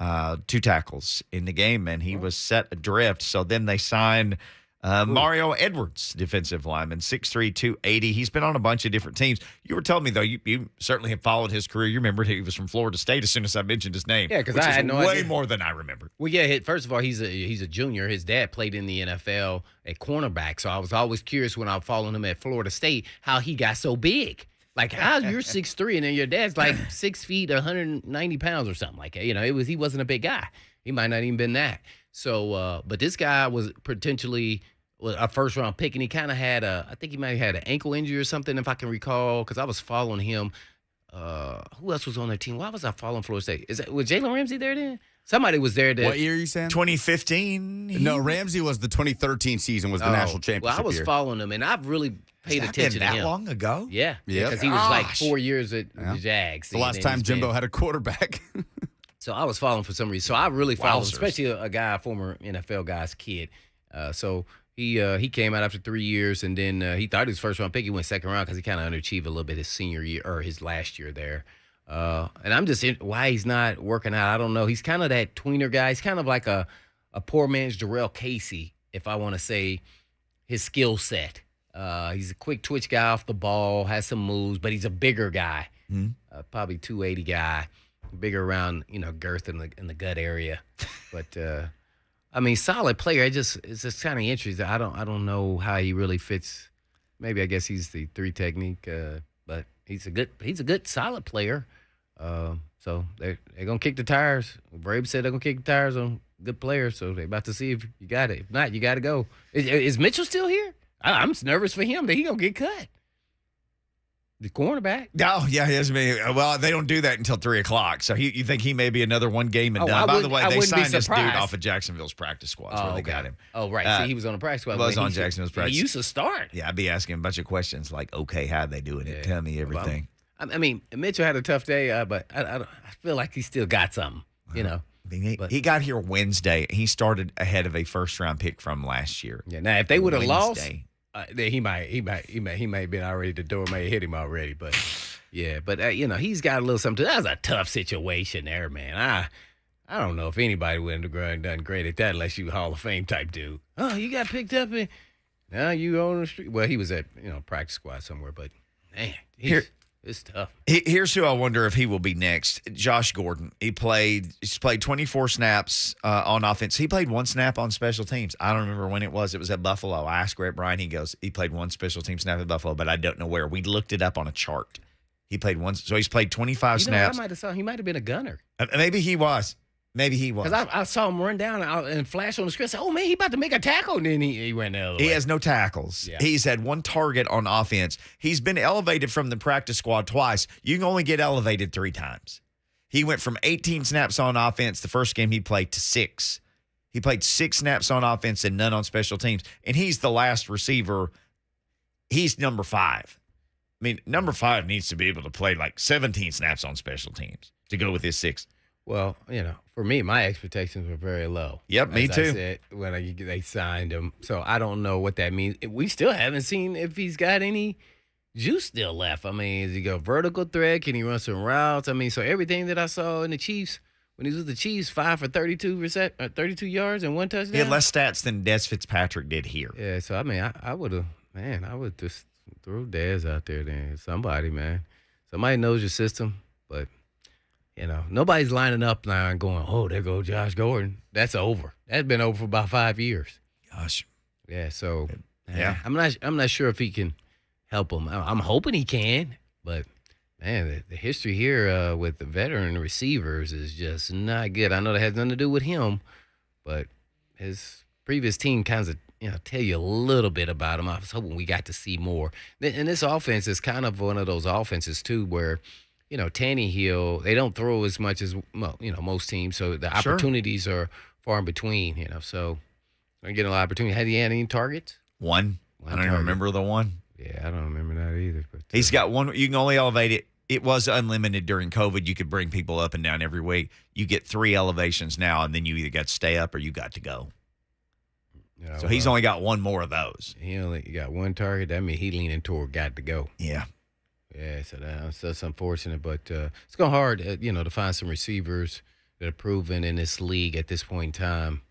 2 tackles in the game, and he was set adrift. So then they signed Mario Edwards, defensive lineman, 6'3", 280. He's been on a bunch of different teams. You were telling me, though, you certainly have followed his career. You remembered he was from Florida State as soon as I mentioned his name. Yeah, because I had no idea. Way more than I remembered. Well, yeah, first of all, he's a junior. His dad played in the NFL at cornerback, so I was always curious when I was following him at Florida State how he got so big. Like, how you're 6'3", and then your dad's like 6 feet, 190 pounds or something like that. He wasn't a big guy. He might not even been that. So, but this guy was potentially a first-round pick, and he kind of had I think he might have had an ankle injury or something, if I can recall, because I was following him. Who else was on their team? Why was I following Florida State? Was Jalen Ramsey there then? Somebody was there. What year are you saying? 2015. No, Ramsey was the 2013 season, was the national championship Well, I was year. following him, and I've really paid attention to him. That long ago? Yeah, Yep. because he was like 4 years at the Jags. The last time Jimbo had a quarterback. So I was following for some reason. So I really followed, Wowzers. especially a guy, a former NFL guy's kid. So he came out after 3 years, and then he thought he was first round pick. He went second round because he kind of underachieved a little bit his senior year or his last year there. And I'm just why he's not working out. I don't know. He's kind of that tweener guy. He's kind of like a poor man's Jarrell Casey, if I want to say his skill set. He's a quick twitch guy off the ball, has some moves, but he's a bigger guy, probably 280 guy, bigger around girth in the gut area. But I mean, solid player. It's just kind of interesting. I don't know how he really fits. Maybe I guess he's the 3 technique, but he's a good solid player. So they're gonna kick the tires. Braves said they're gonna kick the tires on good players. So they're about to see if you got it. If not, you got to go. Is Mitchell still here? I'm nervous for him that he gonna get cut. The cornerback. Oh, yeah, he has me. Well, they don't do that until 3 o'clock. So you think he may be another one game and done? By the way, they signed this dude off of Jacksonville's practice squad. That's where they got him. Oh, right. See, he was on the practice squad. Was on Jacksonville's practice. He used to start. Yeah, I'd be asking a bunch of questions like, okay, how they doing it? Tell me everything. I mean, Mitchell had a tough day, but I feel like he still got something, I mean, he got here Wednesday. He started ahead of a first-round pick from last year. Yeah. Now, if they would have lost, then he might have been already. The door may have hit him already, but yeah. But he's got a little something. That was a tough situation there, man. I don't know if anybody would have done great at that unless you Hall of Fame type dude. Oh, you got picked up and now you on the street. Well, he was at practice squad somewhere, but man, it's tough. Here's who I wonder if he will be next. Josh Gordon. He's played 24 snaps on offense. He played 1 snap on special teams. I don't remember when it was. It was at Buffalo. I asked Greg Bryan. He goes, he played 1 special team snap at Buffalo, but I don't know where. We looked it up on a chart. He played 1. So he's played 25 snaps. I might have saw he might have been a gunner. Maybe he was. Because I saw him run down and flash on the screen. I said, oh, man, he about to make a tackle. And then he went the other way. He has no tackles. Yeah. He's had 1 target on offense. He's been elevated from the practice squad twice. You can only get elevated 3 times. He went from 18 snaps on offense the first game he played to 6. He played 6 snaps on offense and none on special teams. And he's the last receiver. He's number 5. I mean, number 5 needs to be able to play like 17 snaps on special teams to go with his 6. Well, for me, my expectations were very low. Yep, me too. I said when they signed him. So I don't know what that means. We still haven't seen if he's got any juice still left. I mean, is he got vertical threat? Can he run some routes? I mean, so everything that I saw in the Chiefs, when he was with the Chiefs, 5 for 32 yards and 1 touchdown. He had less stats than Des Fitzpatrick did here. Yeah, so I mean, I would just throw Dez out there then. Somebody knows your system, but nobody's lining up now and going, oh, there goes Josh Gordon. That's over. That's been over for about 5 years. Gosh. Yeah, so yeah. I'm not sure if he can help him. I'm hoping he can, but man, the history here with the veteran receivers is just not good. I know that has nothing to do with him, but his previous team kind of tell you a little bit about him. I was hoping we got to see more. And this offense is kind of one of those offenses too where Tannehill, they don't throw as much as most teams, so the opportunities are far in between, so I'm getting a lot of opportunity. Had he had any targets? One. I don't even target. remember the one. Yeah, I don't remember that either. But He's got one. You can only elevate it. It was unlimited during COVID. You could bring people up and down every week. You get 3 elevations now, and then you either got to stay up or you got to go. Yeah, So he's only got one more of those. He only got one target. That means he leaning toward got to go. Yeah. Yeah, so that's unfortunate, but it's going hard, to find some receivers that are proven in this league at this point in time.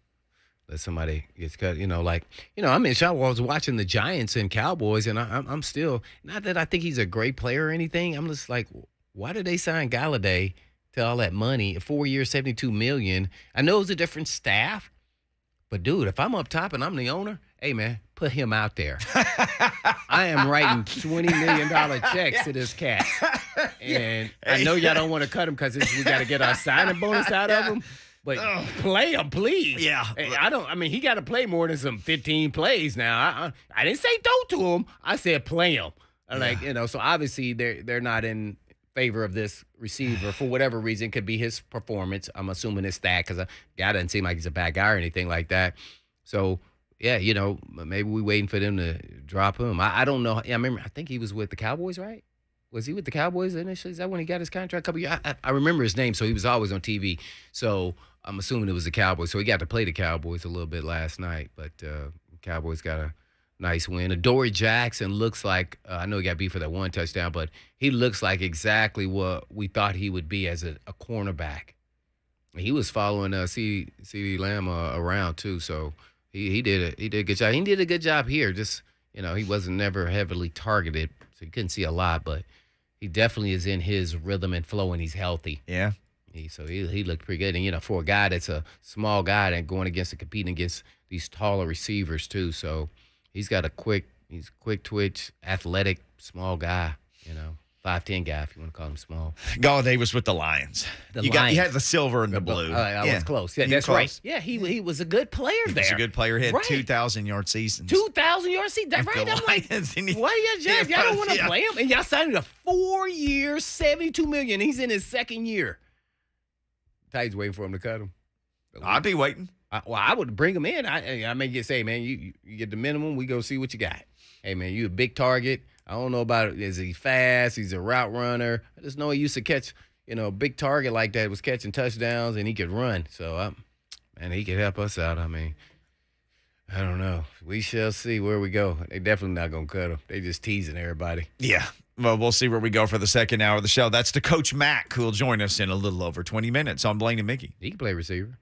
That somebody gets cut, I was watching the Giants and Cowboys, and I'm still, not that I think he's a great player or anything. I'm just like, why did they sign Galladay to all that money? 4 years, $72 million. I know it's a different staff, but dude, if I'm up top and I'm the owner, hey man, put him out there. I am writing $20 million checks to this cat, and I know y'all don't want to cut him because we got to get our signing bonus out of him. But play him, please. Yeah. He got to play more than some 15 plays now. I didn't say don't to him. I said play him. So obviously they're not in favor of this receiver for whatever reason. Could be his performance. I'm assuming it's that because guy doesn't seem like he's a bad guy or anything like that. So, yeah, maybe we're waiting for them to drop him. I don't know. I remember, I think he was with the Cowboys, right? Was he with the Cowboys initially? Is that when he got his contract? A couple years? I remember his name, so he was always on TV. So I'm assuming it was the Cowboys. So he got to play the Cowboys a little bit last night. But Cowboys got a nice win. Adoree Jackson looks like, I know he got beat for that one touchdown, but he looks like exactly what we thought he would be as a cornerback. He was following CeeDee Lamb around too, so he did a good job. He did a good job here. Just he wasn't never heavily targeted, so you couldn't see a lot, but he definitely is in his rhythm and flow, and he's healthy. Yeah. He looked pretty good. And, for a guy that's a small guy and competing against these taller receivers, too. So he's got he's quick twitch, athletic, small guy, 5'10" guy, if you want to call him small. Galladay was with the Lions. You had the silver and the blue. I was close. Yeah, that's right. Yeah, he was a good player there. He was a good player. He had 2,000-yard seasons. 2,000-yard season. That's right. I'm like, why y'all don't want to play him? And y'all signed him to 4 years, $72 million. He's in his second year. Titans waiting for him to cut him. I'd be waiting. I would bring him in. I may just say, man, you get the minimum. We go see what you got. Hey, man, you a big target. I don't know about it. Is he fast? He's a route runner. I just know he used to catch, a big target like that was catching touchdowns, and he could run. So, he could help us out. I don't know. We shall see where we go. They definitely not going to cut him. They just teasing everybody. Yeah. Well, we'll see where we go for the second hour of the show. That's the Coach Mac, who will join us in a little over 20 minutes on Blaine and Mickey. He can play receiver.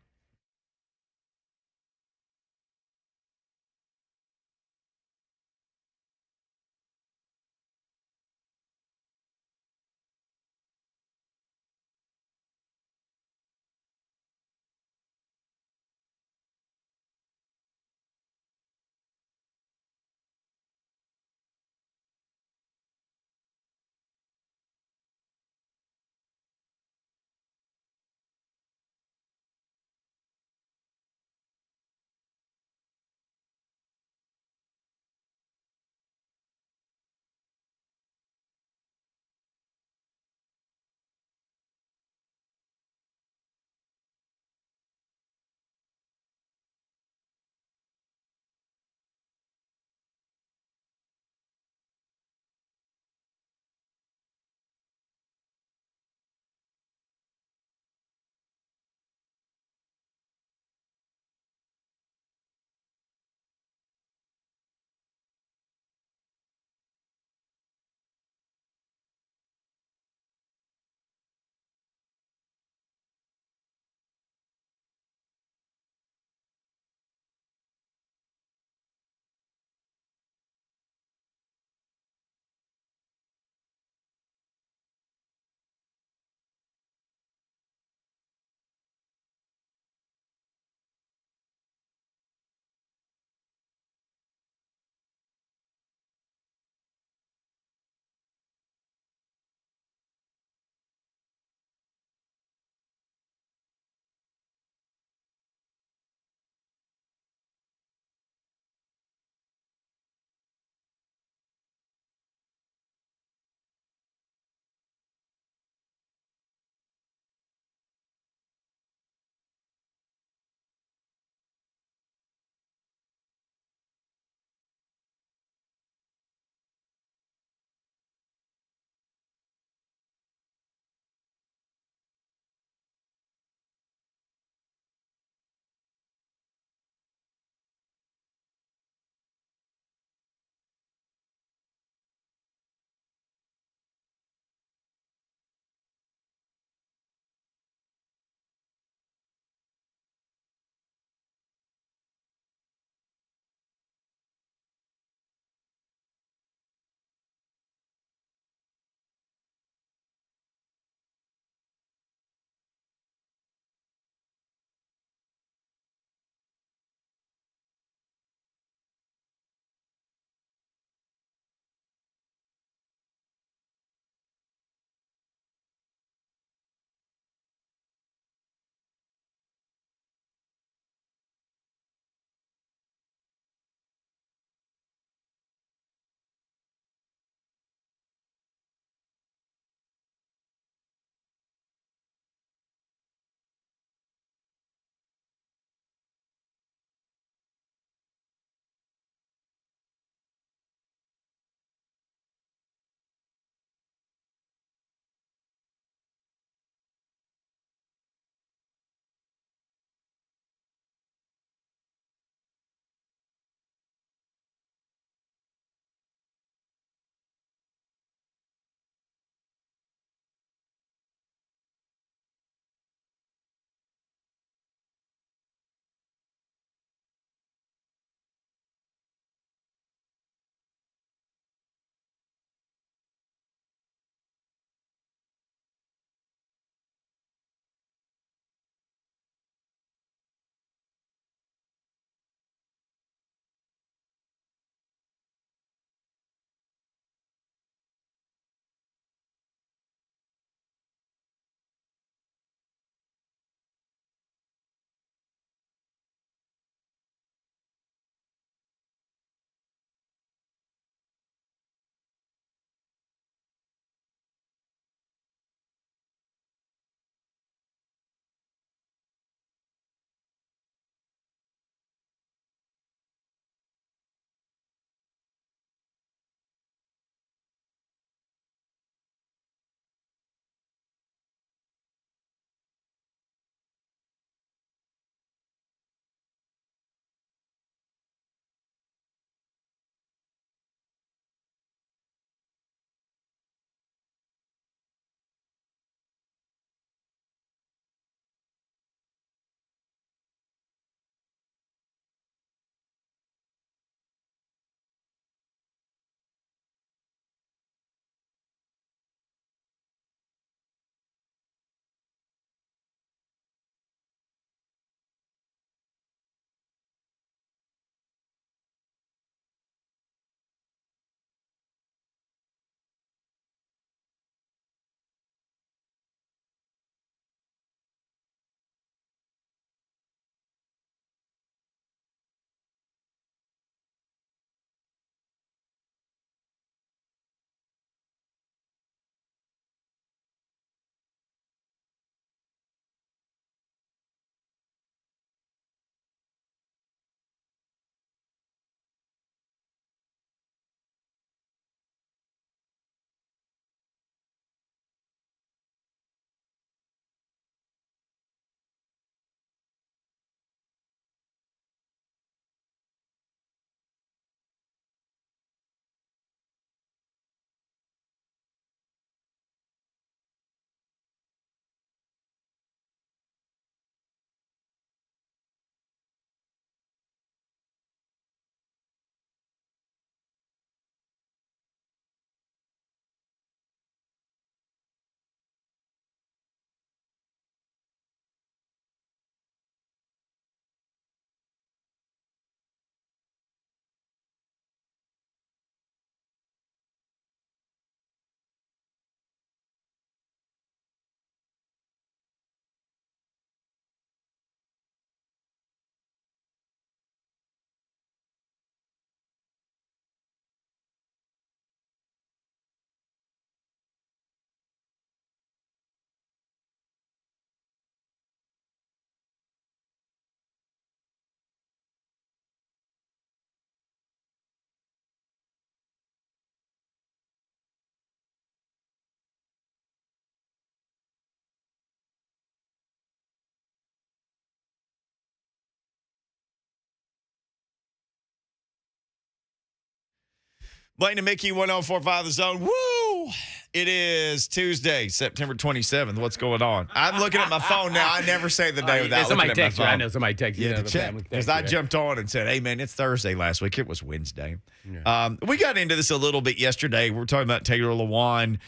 Blaine and Mickey, 104.5 The Zone. Woo! It is Tuesday, September 27th. What's going on? I'm looking at my phone now. I never say the day without looking at my phone. I know somebody texted you. Yeah, to check. Because I jumped on and said, hey, man, it's Thursday last week. It was Wednesday. Yeah. We got into this a little bit yesterday. We were talking about Taylor Lewan.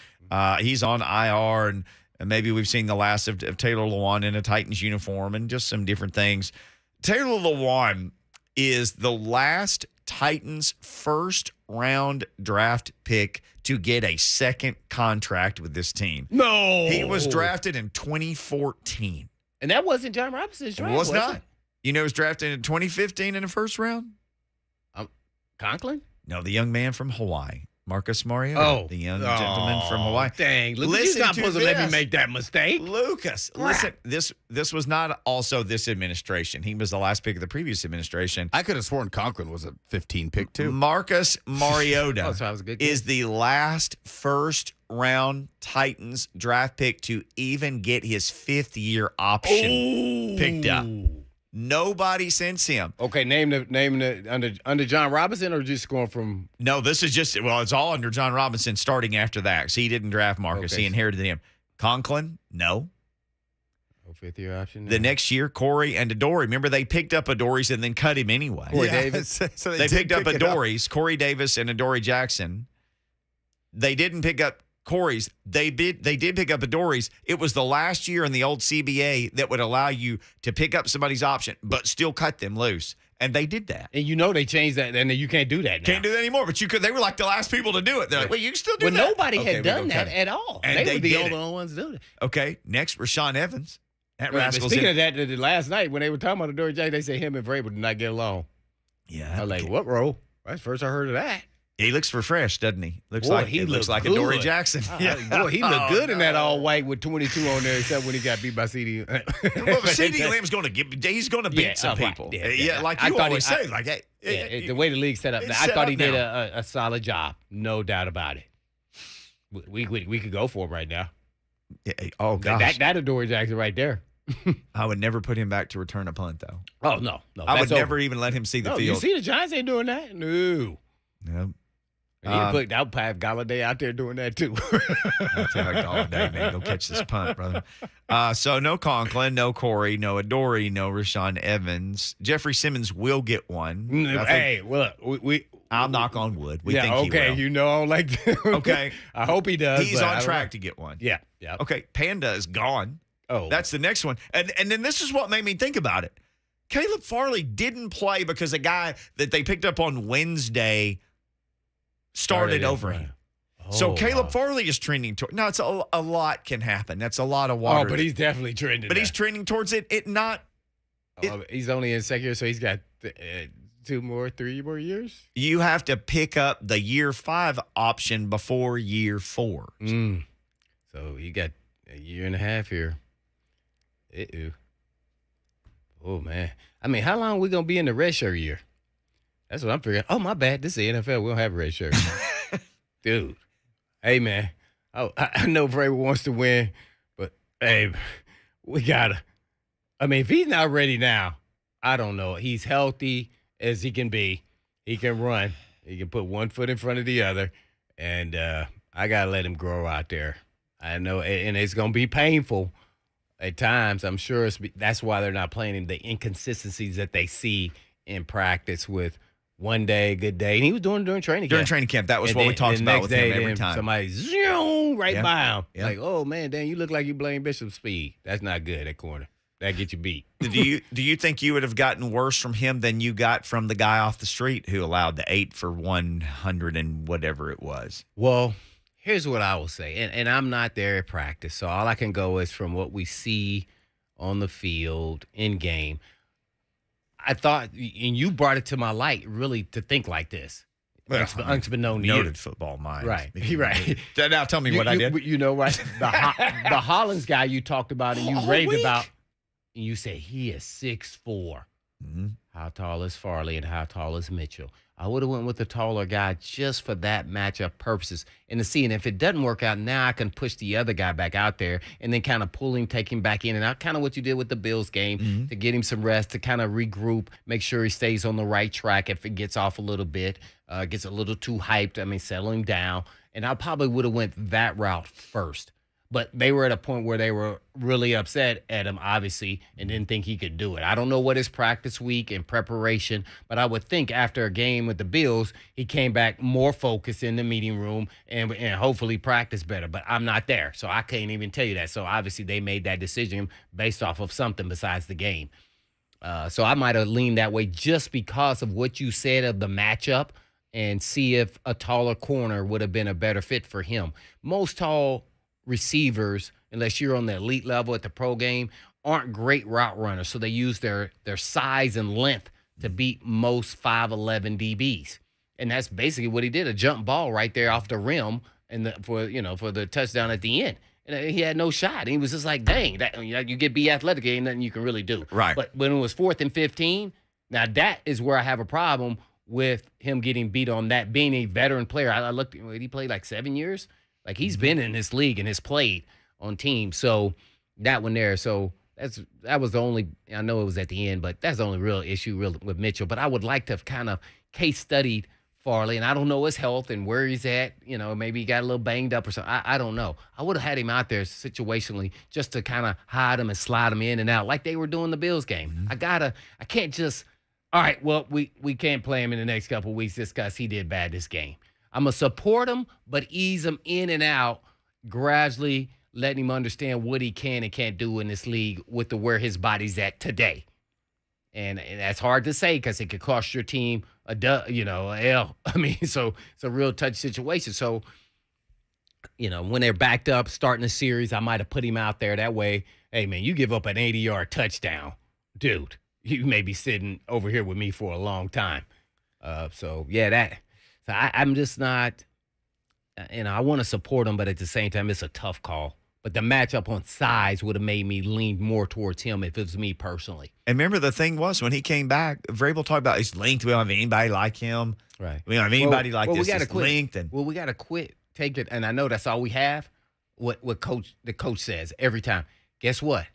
He's on IR, and maybe we've seen the last of Taylor Lewan in a Titans uniform and just some different things. Taylor Lewan is the last Titans first-round draft pick to get a second contract with this team. No. He was drafted in 2014. And that wasn't John Robinson's draft, was not. it? You know he was drafted in 2015 in the first round? Conklin? No, the young man from Hawaii. Marcus Mariota, the young gentleman from Hawaii. Dang, Lucas, you're not supposed to let me make that mistake. Lucas, listen, this was not also this administration. He was the last pick of the previous administration. I could have sworn Conklin was a 15 pick, too. Marcus Mariota so I was a good is the last first-round Titans draft pick to even get his fifth-year option picked up. Nobody since him. Okay, name the under John Robinson or just going from? No, this is just it's all under John Robinson starting after that. So he didn't draft Marcus; he inherited him. Conklin, no. Fifth-year option. The next year, Corey and Adoree. Remember, they picked up Adoree's and then cut him anyway. Corey Davis. So they picked up Adoree's, Corey Davis and Adoree Jackson. They didn't pick up Corey's. They did pick up Adoree's. It was the last year in the old CBA that would allow you to pick up somebody's option, but still cut them loose. And they did that. And they changed that, and you can't do that now. Can't do that anymore, but you could. They were like the last people to do it. They're like, well, you can still do that. Nobody had done that at all. And they were the only ones doing it. Okay, next, Rashawn Evans. Speaking of that, last night when they were talking about Adoree Jackson, they said him and Vrabel did not get along. Yeah. I was like, what, bro? That's the first I heard of that. He looks refreshed, doesn't he? Looks boy, like he looks like good. Adoree Jackson. Boy, he looked good in that all white with 22 on there, except when he got beat by CD. Well, CeeDee Lamb's going to he's going to beat some people. Yeah, like you always say. The way the league set up, I thought he did a solid job, no doubt about it. We could go for him right now. Yeah, oh gosh, that Adoree Jackson right there. I would never put him back to return a punt though. Oh no, I would never even let him see the field. You see the Giants ain't doing that. No. Yep. I'll have Galladay out there doing that too. I'll tell Galladay, man, go catch this punt, brother. So no Conklin, no Corey, no Adoree, no Rashawn Evans. Jeffrey Simmons will get one. Hey, well, I'll knock on wood. We think he will. You know, I don't like that. Okay. I hope he does. He's on track to get one. Yeah. Okay, Panda is gone. Oh. That's the next one. And then this is what made me think about it. Caleb Farley didn't play because a guy that they picked up on Wednesday started over him. So Caleb Farley is trending toward. No, it's a lot can happen. That's a lot of water. Oh, but he's definitely trending. But he's trending towards it. He's only in second year, so he's got 3 more years. You have to pick up the year 5 option before year 4. So you got a year and a half here. Oh man, I mean, how long are we gonna be in the red shirt year? That's what I'm figuring. Oh, my bad. This is the NFL. We don't have a red shirt. Dude. Hey, man. I know Vrabel wants to win, but, hey, we got to. I mean, if he's not ready now, I don't know. He's healthy as he can be. He can run. He can put one foot in front of the other. And I got to let him grow out there. I know. And it's going to be painful at times. I'm sure that's why they're not playing him. The inconsistencies that they see in practice with one day, good day. And he was doing during training camp. During training camp, that was what we talked about with him every time. Somebody zoom right by him. Yeah. Like, oh, man, Dan, you look like you Blaine Bishop's speed. That's not good, that corner. That gets you beat. Do you think you would have gotten worse from him than you got from the guy off the street who allowed the 8 for 100 and whatever it was? Well, here's what I will say. And I'm not there at practice, so all I can go is from what we see on the field, in game. I thought, and you brought it to my light, really, to think like this. Unbeknown to you. Noted football mind. Right. Right. Now tell me what I did. You know, right? The Hollins guy you talked about and you raved about, and you said he is 6'4". Mm-hmm. How tall is Farley and how tall is Mitchell? I would have went with the taller guy just for that matchup purposes. And to see, and if it doesn't work out, now I can push the other guy back out there and then kind of pull him, take him back in and out, kind of what you did with the Bills game to get him some rest, to kind of regroup, make sure he stays on the right track if it gets off a little bit, gets a little too hyped, settle him down. And I probably would have went that route first. But they were at a point where they were really upset at him, obviously, and didn't think he could do it. I don't know what his practice week and preparation, but I would think after a game with the Bills, he came back more focused in the meeting room and hopefully practiced better. But I'm not there, so I can't even tell you that. So obviously they made that decision based off of something besides the game. So I might have leaned that way just because of what you said of the matchup and see if a taller corner would have been a better fit for him. Most tall receivers, unless you're on the elite level at the pro game, aren't great route runners. So they use their size and length to beat most 5'11" DBs. And that's basically what he did, a jump ball right there off the rim and for the touchdown at the end. And he had no shot. And he was just like, dang, you get be athletic, ain't nothing you can really do. Right. But when it was 4th and 15, now that is where I have a problem with him getting beat on that, being a veteran player. I looked, he played like 7 years? Like, he's been in this league and has played on teams. So that one there. So that was the only, I know it was at the end, but that's the only real issue with Mitchell. But I would like to have kind of case studied Farley, and I don't know his health and where he's at. Maybe he got a little banged up or something. I don't know. I would have had him out there situationally just to kind of hide him and slide him in and out like they were doing the Bills game. I can't just, all right, well, we can't play him in the next couple of weeks just because he did bad this game. I'm going to support him, but ease him in and out, gradually letting him understand what he can and can't do in this league with where his body's at today. And that's hard to say because it could cost your team a L. So it's a real touch situation. So, when they're backed up, starting a series, I might have put him out there that way. Hey, man, you give up an 80-yard touchdown, dude, you may be sitting over here with me for a long time. So I'm just not, I want to support him, but at the same time, it's a tough call. But the matchup on size would have made me lean more towards him if it was me personally. And remember, the thing was, when he came back, Vrabel talked about his length. We don't have anybody like him. Right. We don't have anybody like this. We His length. we got to quit. Take it. And I know that's all we have. What the coach says every time. Guess what?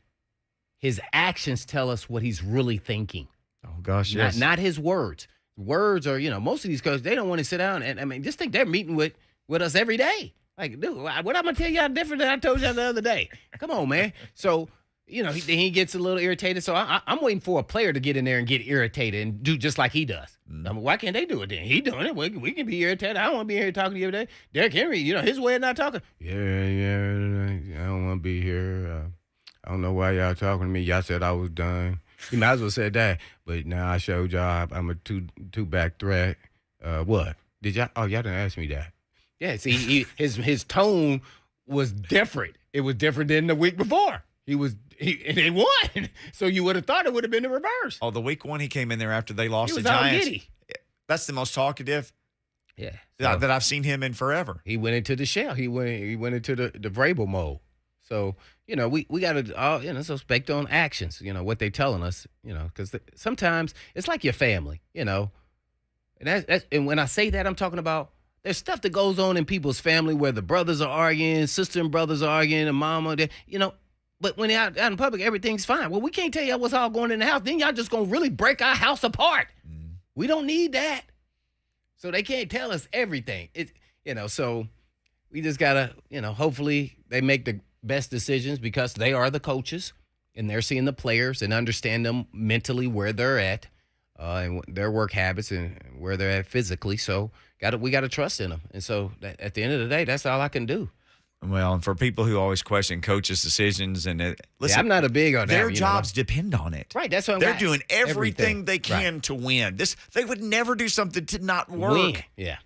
His actions tell us what he's really thinking. Oh, gosh, yes. Not his words. Words are, most of these coaches, they don't want to sit down. And, just think they're meeting with us every day. Like, dude, what I'm going to tell y'all different than I told y'all the other day? Come on, man. So, he gets a little irritated. So I'm waiting for a player to get in there and get irritated and do just like he does. Why can't they do it then? He doing it. We can be irritated. I don't want to be here talking to you every day. Derrick Henry, his way of not talking. Yeah, I don't want to be here. I don't know why y'all talking to me. Y'all said I was done. You might as well say that. But now I showed y'all I'm a two-back threat. What? Did y'all? Oh, y'all didn't ask me that. Yeah, see, his tone was different. It was different than the week before. And they won. So you would have thought it would have been the reverse. Oh, the week one he came in there after they lost He the was all Giants. giddy. That's the most talkative that I've seen him in forever. He went into the shell. He went into the Vrabel mode. So, we got to, suspect on actions, what they telling us, because sometimes it's like your family, And and when I say that, I'm talking about there's stuff that goes on in people's family where the brothers are arguing, sister and brothers are arguing, and mama, but when they're out in public, everything's fine. Well, we can't tell y'all what's all going in the house. Then y'all just going to really break our house apart. We don't need that. So they can't tell us everything. So we just got to, hopefully they make the best decisions because they are the coaches and they're seeing the players and understand them mentally where they're at and their work habits and where they're at physically. So we got to trust in them. And so at the end of the day, that's all I can do. Well, and for people who always question coaches' decisions, listen, I'm not a big on that. Their jobs depend on it. Right, that's what they're doing everything they can to win. They would never do something to not work. Win. Yeah,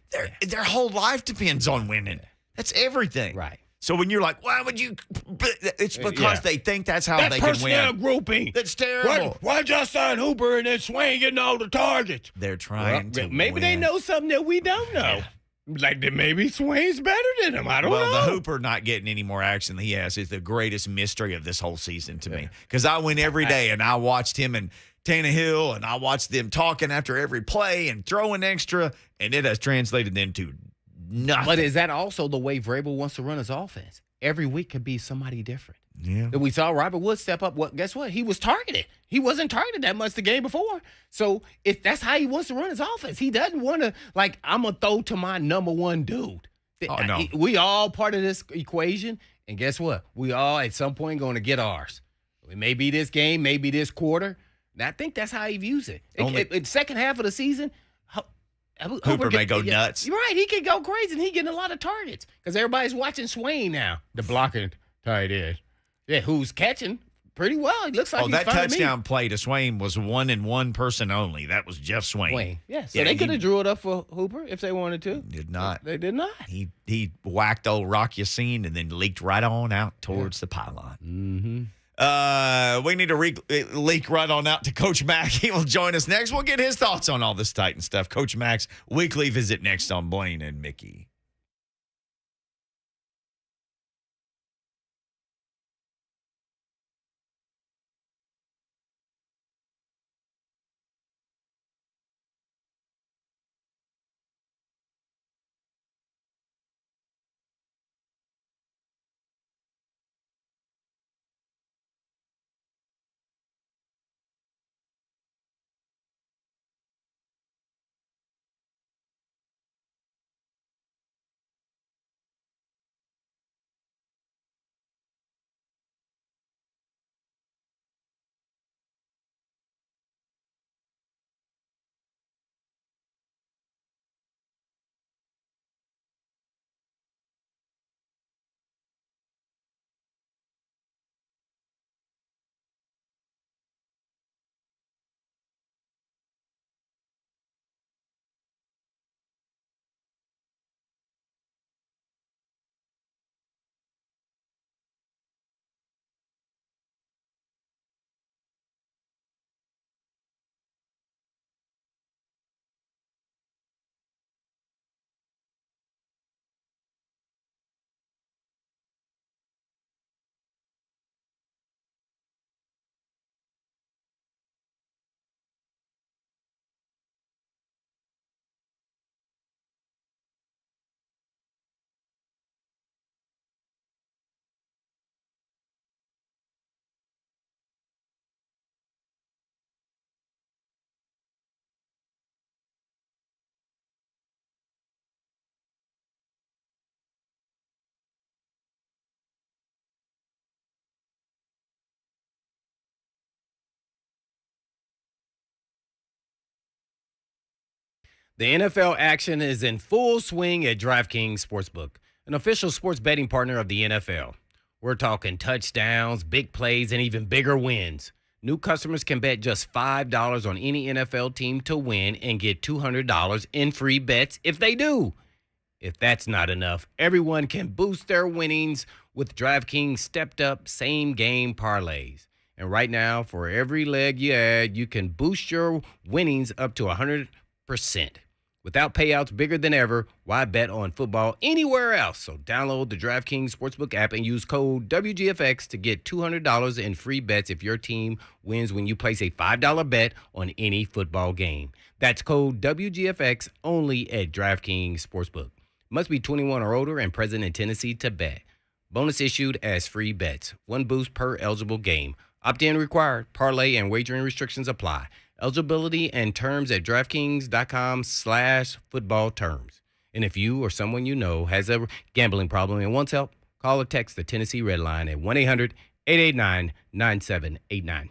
their whole life depends on winning. That's everything. Right. So when you're like, why would you? It's because they think that's how they can win. Personnel grouping. That's terrible. Why'd y'all sign Hooper and then Swain getting all the targets? They're trying to maybe win. they know something that we don't know. Yeah. Like that maybe Swain's better than him. I don't know. Well, the Hooper not getting any more action than he has is the greatest mystery of this whole season to me. Because I went every day and I watched him and Tannehill, and I watch them talking after every play and throwing extra, and it has translated into nothing. But is that also the way Vrabel wants to run his offense? Every week could be somebody different. Yeah. We saw Robert Woods step up. Well, guess what? He was targeted. He wasn't targeted that much the game before. So if that's how he wants to run his offense, he doesn't want to, like, I'm going to throw to my number one dude. Oh, no. We all part of this equation. And guess what? We all at some point going to get ours. It may be this game, maybe this quarter. And I think that's how he views it. In second half of the season, Hooper may go nuts. You're right. He could go crazy, and he getting a lot of targets because everybody's watching Swain now, the blocking tight end. Yeah, who's catching pretty well. He looks like he's that finding touchdown play to Swain was one and one person only. That was Jeff Swain. Swain. Yeah, so they could have drew it up for Hooper if they wanted to. Did not. They did not. He whacked old Rock Yassin and then leaked right on out towards the pylon. Mm-hmm. We need to leak right on out to Coach Mack. He will join us next. We'll get his thoughts on all this Titan stuff. Coach Mack's weekly visit next on Blaine and Mickey. The NFL action is in full swing at DraftKings Sportsbook, an official sports betting partner of the NFL. We're talking touchdowns, big plays, and even bigger wins. New customers can bet just $5 on any NFL team to win and get $200 in free bets if they do. If that's not enough, everyone can boost their winnings with DraftKings stepped-up same-game parlays. And right now, for every leg you add, you can boost your winnings up to 100%. Without payouts bigger than ever, why bet on football anywhere else? So download the DraftKings Sportsbook app and use code WGFX to get $200 in free bets if your team wins when you place a $5 bet on any football game. That's code WGFX only at DraftKings Sportsbook. Must be 21 or older and present in Tennessee to bet. Bonus issued as free bets. One boost per eligible game. Opt-in required. Parlay and wagering restrictions apply. Eligibility and terms at DraftKings.com/football terms. And if you or someone you know has a gambling problem and wants help, call or text the Tennessee Red Line at 1-800-889-9789.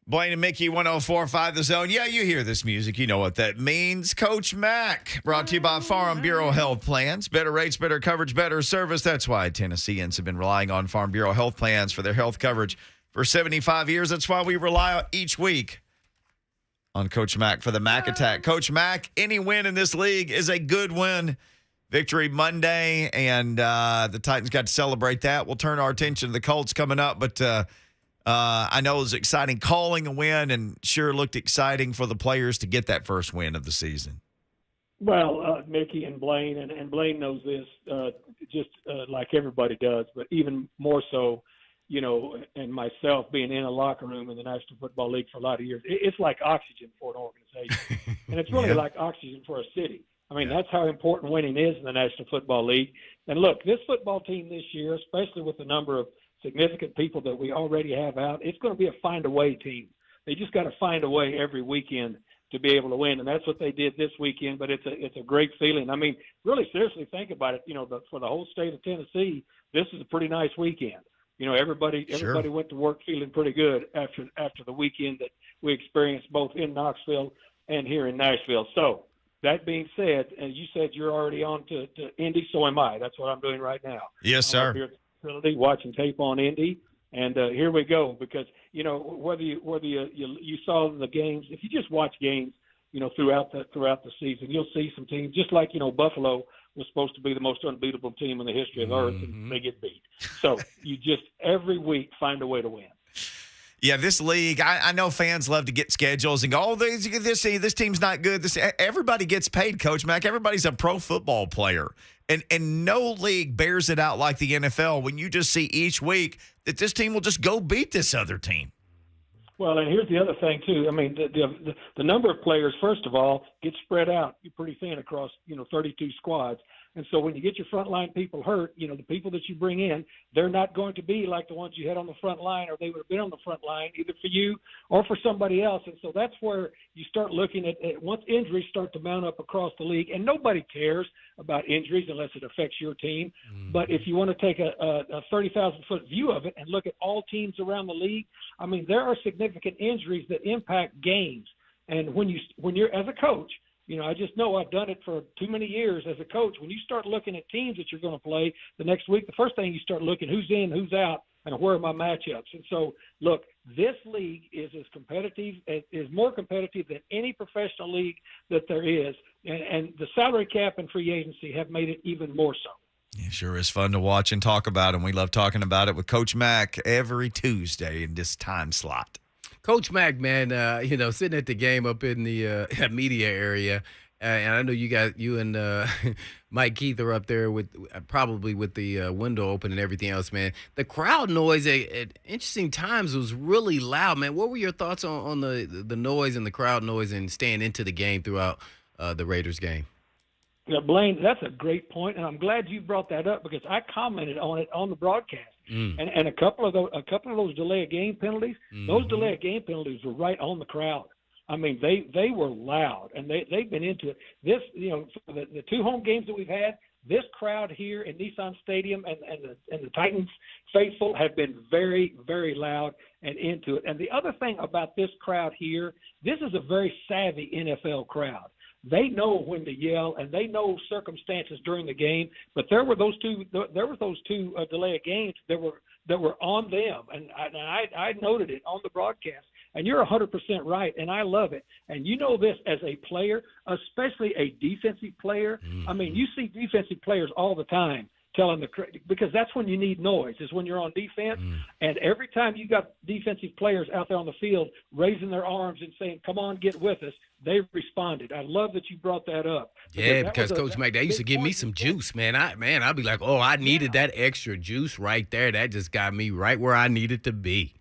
Blaine and Mickey, 104.5 The Zone. Yeah, you hear this music. You know what that means. Coach Mack, brought to you by Farm Bureau Health Plans. Better rates, better coverage, better service. That's why Tennesseans have been relying on Farm Bureau Health Plans for their health coverage for 75 years. That's why we rely each week on Coach Mack for the Mack Attack. Coach Mack, any win in this league is a good win. Victory Monday, and the Titans got to celebrate that. We'll turn our attention to the Colts coming up, but I know it was exciting calling a win, and sure looked exciting for the players to get that first win of the season. Well, Mickey and Blaine, and Blaine knows this just like everybody does, but even more so, you know, and myself being in a locker room in the National Football League for a lot of years, it's like oxygen for an organization. And it's really like oxygen for a city. I mean, that's how important winning is in the National Football League. And look, this football team this year, especially with the number of significant people that we already have out, it's going to be a find-a-way team. They just got to find a way every weekend to be able to win, and that's what they did this weekend. But it's a great feeling. I mean, really seriously think about it. You know, for the whole state of Tennessee, this is a pretty nice weekend. You know, everybody went to work feeling pretty good after the weekend that we experienced both in Knoxville and here in Nashville. So that being said, and you said you're already on to Indy, so am I. That's what I'm doing right now. Yes, I'm sir. up here at the facility watching tape on Indy, and here we go. Because you know whether you saw the games, if you just watch games, you know throughout the season, you'll see some teams just like Buffalo was supposed to be the most unbeatable team in the history of Earth, and they get beat. So you just every week find a way to win. Yeah, this league, I know fans love to get schedules and go, oh, this team's not good. Everybody gets paid, Coach Mack. Everybody's a pro football player. And no league bears it out like the NFL when you just see each week that this team will just go beat this other team. Well, and here's the other thing, too. I mean, the number of players, first of all, gets spread out pretty thin across, 32 squads. And so when you get your frontline people hurt, the people that you bring in, they're not going to be like the ones you had on the front line, or they would have been on the front line either for you or for somebody else. And so that's where you start looking at once injuries start to mount up across the league, and nobody cares about injuries unless it affects your team. But if you want to take a 30,000-foot view of it and look at all teams around the league, I mean, there are significant injuries that impact games. And when you're as a coach, I just know I've done it for too many years as a coach. When you start looking at teams that you're going to play the next week, the first thing you start looking, who's in, who's out, and where are my matchups. And so, look, this league is more competitive than any professional league that there is. And the salary cap and free agency have made it even more so. It sure is fun to watch and talk about, and we love talking about it with Coach Mack every Tuesday in this time slot. Coach Mack, man, sitting at the game up in the media area, and I know you and Mike Keith are up there with probably with the window open and everything else, man. The crowd noise at interesting times was really loud, man. What were your thoughts on the noise and the crowd noise and staying into the game throughout the Raiders game? Yeah, Blaine, that's a great point, and I'm glad you brought that up because I commented on it on the broadcast. And a couple of those delay of game penalties, those delay of game penalties were right on the crowd. I mean, they were loud, and they've been into it. This, for the two home games that we've had, this crowd here in Nissan Stadium and the Titans faithful have been very, very loud and into it. And the other thing about this crowd here, this is a very savvy NFL crowd. They know when to yell, and they know circumstances during the game. But there were those two delay of games that were on them, and I noted it on the broadcast. And you're 100% right, and I love it. And you know this as a player, especially a defensive player. I mean, you see defensive players all the time because that's when you need noise, is when you're on defense. And every time you got defensive players out there on the field raising their arms and saying, come on, get with us, they responded. I love that you brought that up. Because Coach Mack, that used to give me some juice, man. I'd be like, I needed that extra juice right there. That just got me right where I needed to be.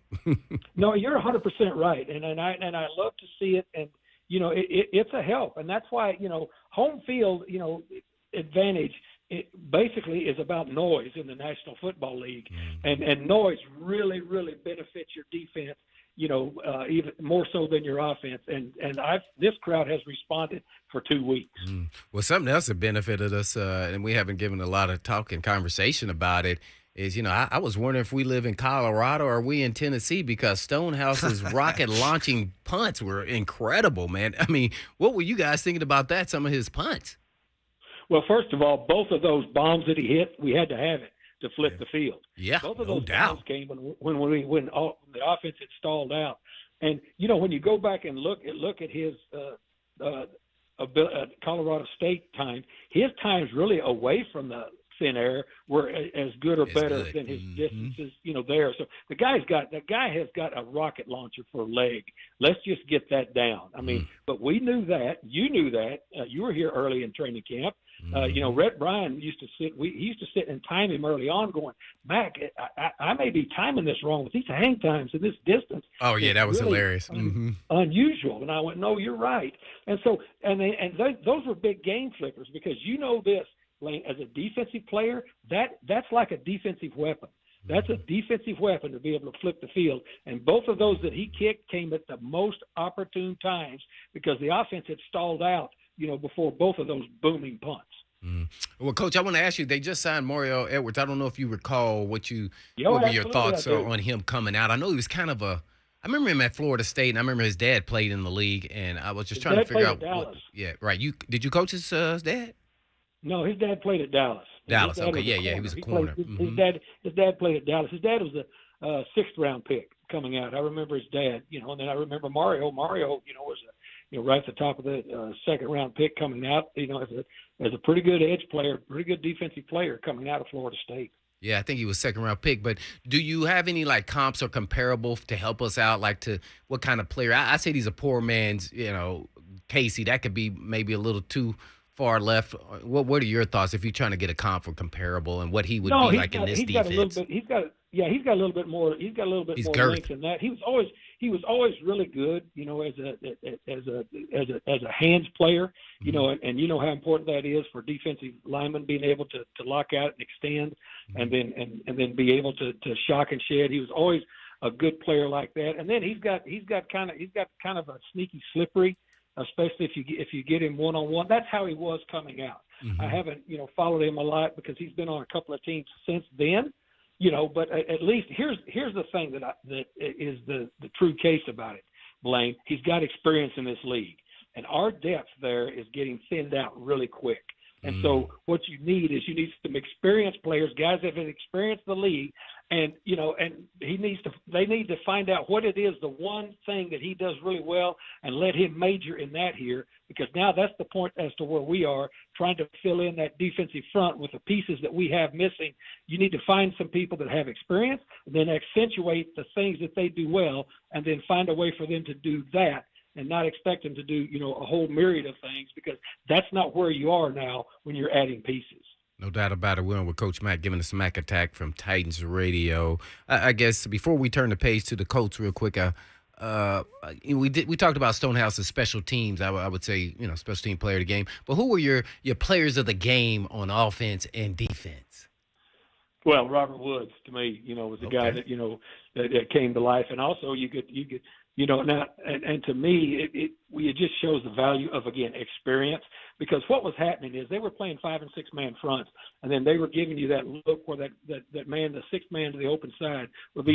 No, you're 100% right. And I love to see it. And, it's a help. And that's why, home field, advantage – it basically is about noise in the National Football League, and noise really, really benefits your defense, even more so than your offense. And this crowd has responded for 2 weeks. Well, something else that benefited us, and we haven't given a lot of talk and conversation about it, is, I was wondering if we live in Colorado or we in Tennessee because Stonehouse's rocket launching punts were incredible, man. I mean, what were you guys thinking about that, some of his punts? Well, first of all, both of those bombs that he hit, we had to have it to flip the field. Yeah, both of no those doubt. bombs came when the offense had stalled out. And, when you go back and look at his Colorado State time, his times really away from the thin air were as good or better than his distances, there. So the guy has got a rocket launcher for a leg. Let's just get that down. I mean, but we knew that. You knew that. You were here early in training camp. Rhett Bryan used to sit. He used to sit and time him early on, going, Mac, I may be timing this wrong with these hang times and this distance. Oh yeah, that was really hilarious. Unusual. And I went, no, you're right. And so, those were big game flippers because this, Lane, as a defensive player, that's like a defensive weapon. That's a defensive weapon to be able to flip the field. And both of those that he kicked came at the most opportune times because the offense had stalled out, before both of those booming punts. Well, Coach, I want to ask you, they just signed Mario Edwards. I don't know if you recall what were your thoughts on him coming out. I know he was kind of I remember him at Florida State, and I remember his dad played in the league, and I was just trying to figure out yeah, right. Did you coach his dad? No, his dad played at Dallas. Dallas, okay, yeah, he was a corner. His dad played at Dallas. His dad was a sixth-round pick coming out. I remember his dad, and then I remember Mario. Mario, was right at the top of the second-round pick coming out, as a pretty good edge player, pretty good defensive player coming out of Florida State. Yeah, I think he was second-round pick. But do you have any, comps or comparable to help us out, to what kind of player? I say he's a poor man's, Casey. That could be maybe a little too far left. What are your thoughts if you're trying to get a comp or comparable and what he would be like in this defense? He's got a little bit more length than that. He was always really good, as a hands player, and you know how important that is for defensive linemen being able to lock out and extend, and then be able to shock and shed. He was always a good player like that. And then he's got kind of a sneaky slippery, especially if you get him one-on-one. That's how he was coming out. I haven't, followed him a lot because he's been on a couple of teams since then, but at least here's the thing that is the true case about it, Blaine. He's got experience in this league, and our depth there is getting thinned out really quick. And so what you need some experienced players, guys that have experienced the league, and they need to find out what it is, the one thing that he does really well, and let him major in that here, because now that's the point as to where we are trying to fill in that defensive front with the pieces that we have missing. You need to find some people that have experience, and then accentuate the things that they do well, and then find a way for them to do that, and not expect them to do, a whole myriad of things, because that's not where you are now when you're adding pieces. No doubt about it. We're on with Coach Mack giving us Mack Attack from Titans Radio. I guess before we turn the page to the Colts real quick, we talked about Stonehouse's special teams. I would say, special team player of the game. But who were your players of the game on offense and defense? Well, Robert Woods, to me, was the guy that, that came to life. And also you could now, and to me, it just shows the value of, again, experience, because what was happening is they were playing 5- and 6-man fronts, and then they were giving you that look where that man, the sixth man to the open side, was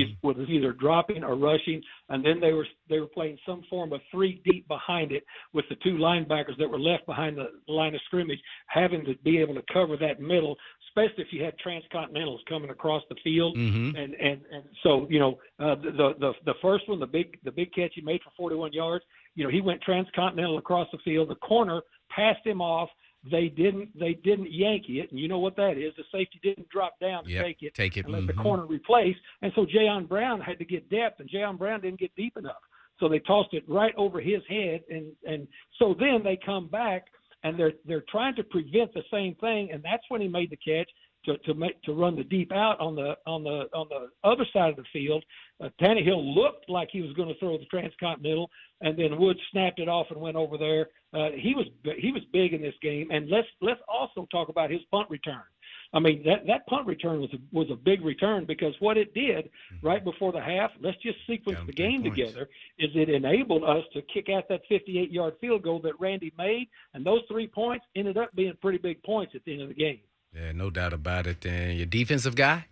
either dropping or rushing, and then they were playing some form of 3 deep behind it, with the 2 linebackers that were left behind the line of scrimmage having to be able to cover that middle, especially if you had transcontinentals coming across the field. And so, the first one, the big catch he made for 41 yards, he went transcontinental across the field. The corner passed him off. They didn't Yankee it, and you know what that is. The safety didn't drop down to take it and let the corner replace. And so Jayon Brown had to get depth, and Jayon Brown didn't get deep enough. So they tossed it right over his head, and so then they come back, and they're trying to prevent the same thing, and that's when he made the catch to run the deep out on the other side of the field. Tannehill looked like he was going to throw the transcontinental, and then Woods snapped it off and went over there. He was big in this game, and let's also talk about his punt return. I mean, that punt return was a big return, because what it did right before the half, let's just sequence the game together, is it enabled us to kick out that 58-yard field goal that Randy made, and those 3 points ended up being pretty big points at the end of the game. Yeah, no doubt about it. And your defensive guy?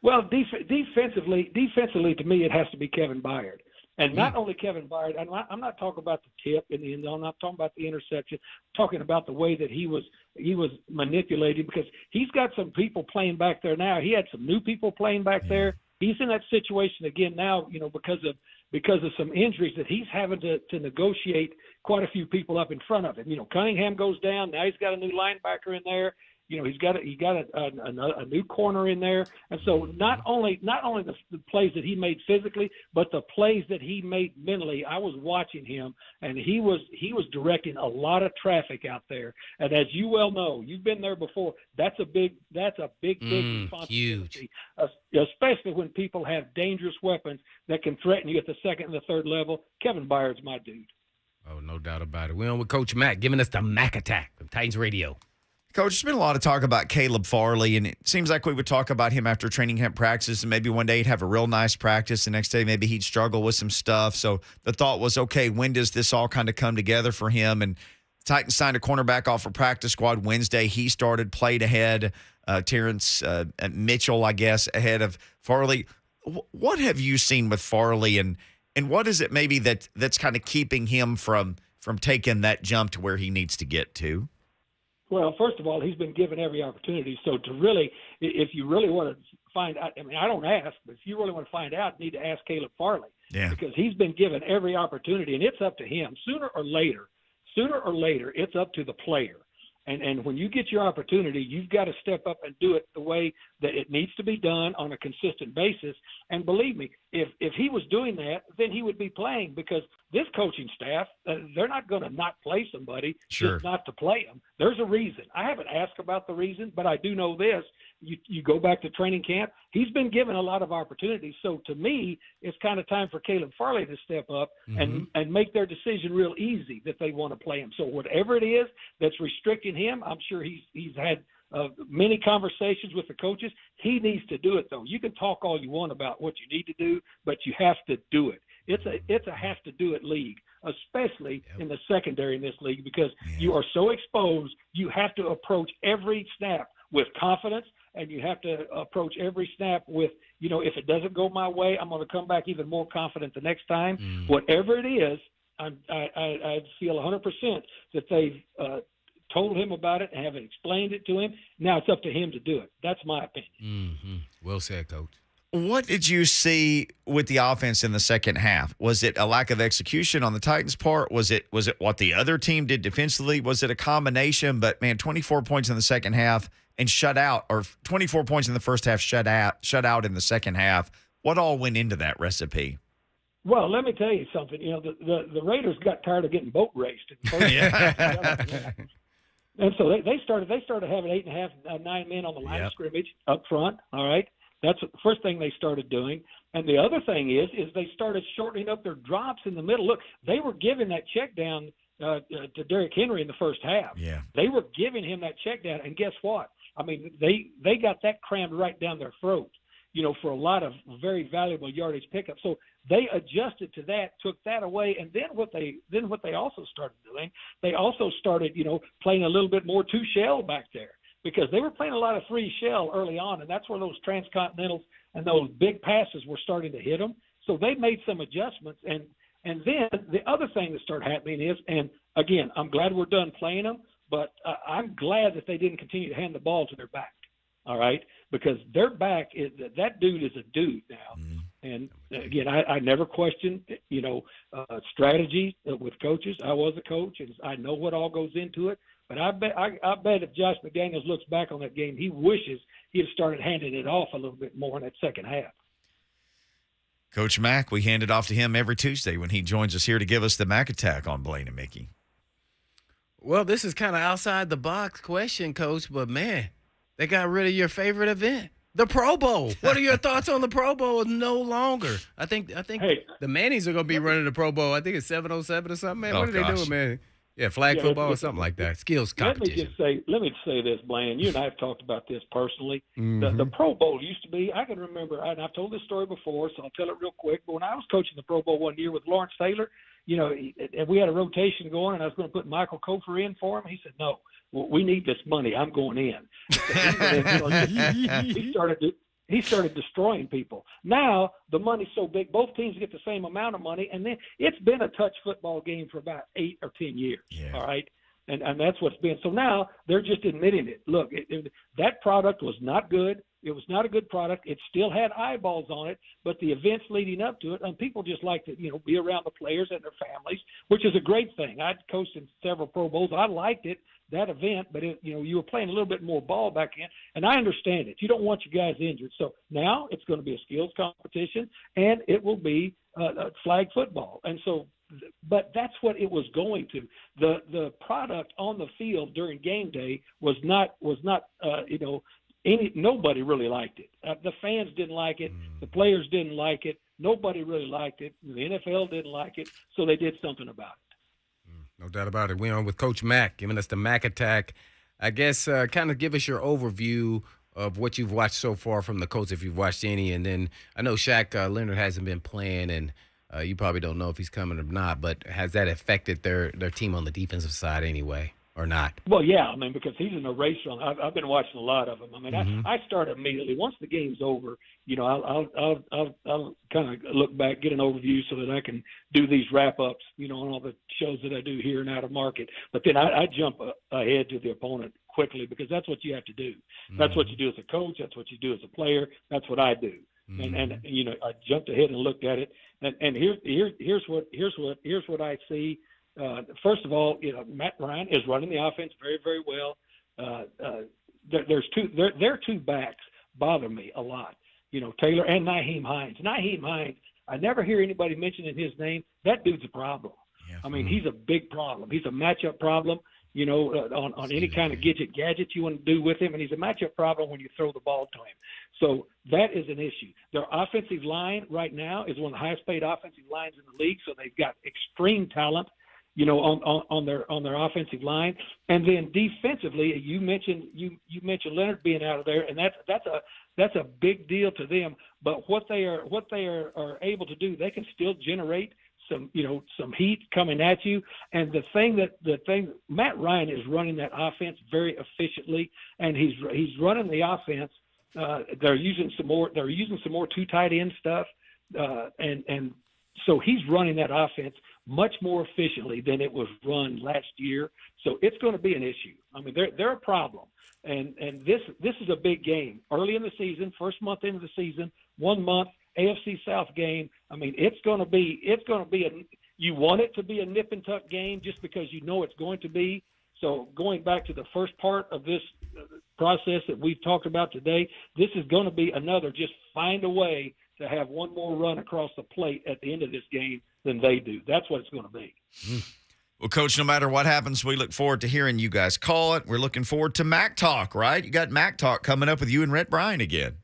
Well, defensively, to me, it has to be Kevin Byard. And not only Kevin Byard, I'm not talking about the tip in the end zone. I'm not talking about the interception. I'm talking about the way that he was manipulated, because he's got some people playing back there now. He had some new people playing back there. He's in that situation again now, because of some injuries that he's having to negotiate quite a few people up in front of him. Cunningham goes down. Now he's got a new linebacker in there. He's got a new corner in there, and so not only the plays that he made physically, but the plays that he made mentally. I was watching him, and he was directing a lot of traffic out there. And as you well know, you've been there before. That's a big responsibility, huge. Especially when people have dangerous weapons that can threaten you at the second and the third level. Kevin Byard's my dude. Oh, no doubt about it. We're on with Coach Mack, giving us the Mac Attack from Titans Radio. Coach, there's been a lot of talk about Caleb Farley, and it seems like we would talk about him after training camp practice, and maybe one day he'd have a real nice practice. The next day, maybe he'd struggle with some stuff. So the thought was, okay, when does this all kind of come together for him? And Titans signed a cornerback off of practice squad Wednesday. He played ahead. Terrence Mitchell, I guess, ahead of Farley. What have you seen with Farley, and what is it maybe that's kind of keeping him from taking that jump to where he needs to get to? Well, first of all, he's been given every opportunity. So if you really want to find out, I don't ask, but if you really want to find out, you need to ask Caleb Farley. Yeah. Because he's been given every opportunity, and it's up to him. Sooner or later, it's up to the player. And when you get your opportunity, you've got to step up and do it the way that it needs to be done on a consistent basis. And believe me, if he was doing that, then he would be playing, because this coaching staff, they're not going to not play somebody just not to play them. There's a reason. I haven't asked about the reason, but I do know this. You go back to training camp, he's been given a lot of opportunities. So to me, it's kind of time for Caleb Farley to step up and make their decision real easy that they want to play him. So whatever it is that's restricting him, I'm sure he's had many conversations with the coaches. He needs to do it, though. You can talk all you want about what you need to do, but you have to do it. It's a have to do it league, especially in the secondary in this league, because you are so exposed. You have to approach every snap with confidence, and you have to approach every snap with, if it doesn't go my way, I'm going to come back even more confident the next time. Whatever it is, I feel 100% that they've told him about it and have explained it to him. Now it's up to him to do it. That's my opinion. Well said, Coach. What did you see with the offense in the second half? Was it a lack of execution on the Titans' part? Was it what the other team did defensively? Was it a combination? But, man, 24 points in the second half and shut out, or 24 points in the first half, shut out in the second half. What all went into that recipe? Well, let me tell you something. The Raiders got tired of getting boat raced in the first half. And so they started having 8.5, 9 men on the line of scrimmage up front. All right. That's the first thing they started doing. And the other thing is they started shortening up their drops in the middle. Look, they were giving that check down to Derrick Henry in the first half. Yeah. They were giving him that check down. And guess what? They got that crammed right down their throat, for a lot of very valuable yardage pickup. So they adjusted to that, took that away. And then what they also started doing, they also started, playing a little bit more two shell back there, because they were playing a lot of three shell early on, and that's where those transcontinentals and those big passes were starting to hit them. So they made some adjustments. And then the other thing that started happening is, and again, I'm glad we're done playing them, but I'm glad that they didn't continue to hand the ball to their back, all right? Because their back, that dude is a dude now. And again, I never questioned, strategy with coaches. I was a coach, and I know what all goes into it. But I bet if Josh McDaniels looks back on that game, he wishes he had started handing it off a little bit more in that second half. Coach Mack, we hand it off to him every Tuesday when he joins us here to give us the Mack Attack on Blaine and Mickey. Well, this is kind of outside the box question, Coach, but man, they got rid of your favorite event, the Pro Bowl. What are your thoughts on the Pro Bowl? No longer. I think the Mannies are going to be running the Pro Bowl. I think it's 707 or something, man. What are they doing, man? Yeah, flag football or something like that. Skills competition. Let me say this, Blaine. You and I have talked about this personally. The Pro Bowl used to be, I can remember, and I've told this story before, so I'll tell it real quick. But when I was coaching the Pro Bowl one year with Lawrence Taylor, and we had a rotation going, and I was going to put Michael Kofer in for him. He said, "No, we need this money. I'm going in." So he He started destroying people. Now the money's so big, both teams get the same amount of money, and then it's been a touch football game for about 8 or 10 years. Yeah. All right. And that's what's been. So now they're just admitting it. Look, that product was not good. It was not a good product. It still had eyeballs on it, but the events leading up to it, and people just like to, be around the players and their families, which is a great thing. I'd coached in several Pro Bowls. I liked it, that event, but you were playing a little bit more ball back in, and I understand it. You don't want your guys injured. So now it's going to be a skills competition, and it will be flag football. And so, but that's what it was going to. The product on the field during game day was not nobody really liked it. The fans didn't like it. The players didn't like it. Nobody really liked it. The NFL didn't like it, so they did something about it. No doubt about it. We're on with Coach Mack, giving us the Mack attack. I guess kind of give us your overview of what you've watched so far from the Colts, if you've watched any. And then I know Shaq Leonard hasn't been playing, and you probably don't know if he's coming or not, but has that affected their team on the defensive side anyway or not? Well, yeah, because he's in a race run. I've been watching a lot of them. I start immediately. Once the game's over, I'll kind of look back, get an overview so that I can do these wrap-ups, on all the shows that I do here and out of market. But then I jump ahead to the opponent quickly because that's what you have to do. That's what you do as a coach. That's what you do as a player. That's what I do. And I jumped ahead and looked at it. And here's what I see. First of all, Matt Ryan is running the offense very, very well. Their two backs bother me a lot. Taylor and Nyheim Hines. Nyheim Hines, I never hear anybody mentioning his name. That dude's a problem. Yeah. He's a big problem. He's a matchup problem. On any kind of gadget you want to do with him, and he's a matchup problem when you throw the ball to him. So that is an issue. Their offensive line right now is one of the highest paid offensive lines in the league, so they've got extreme talent, on their offensive line. And then defensively, you mentioned Leonard being out of there, and that's a big deal to them. But what they are able to do, they can still generate some heat coming at you. And the thing Matt Ryan is running that offense very efficiently, and he's running the offense. They're using some more two tight end stuff, and so he's running that offense much more efficiently than it was run last year. So it's going to be an issue. They're a problem, and this is a big game early in the season, first month into the season, 1 month. AFC South game. It's going to be you want it to be a nip and tuck game just because it's going to be. So going back to the first part of this process that we've talked about today, this is going to be another just find a way to have one more run across the plate at the end of this game than they do. That's what it's going to be. Well, Coach, no matter what happens, we look forward to hearing you guys call it. We're looking forward to Mac Talk, right? You got Mac Talk coming up with you and Rhett Bryan again.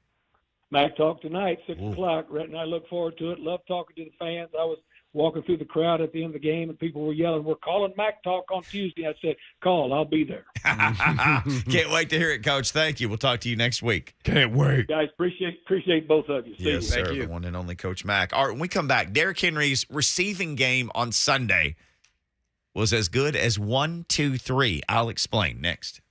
Mac Talk tonight, 6 o'clock. Rhett and I look forward to it. Love talking to the fans. I was walking through the crowd at the end of the game, and people were yelling, "We're calling Mac Talk on Tuesday." I said, "Call. I'll be there." Can't wait to hear it, Coach. Thank you. We'll talk to you next week. Can't wait. Guys, appreciate both of you. See Yes, you. sir. Thank you. The one and only Coach Mack. All right, when we come back, Derrick Henry's receiving game on Sunday was as good as 1, 2, 3. I'll explain next.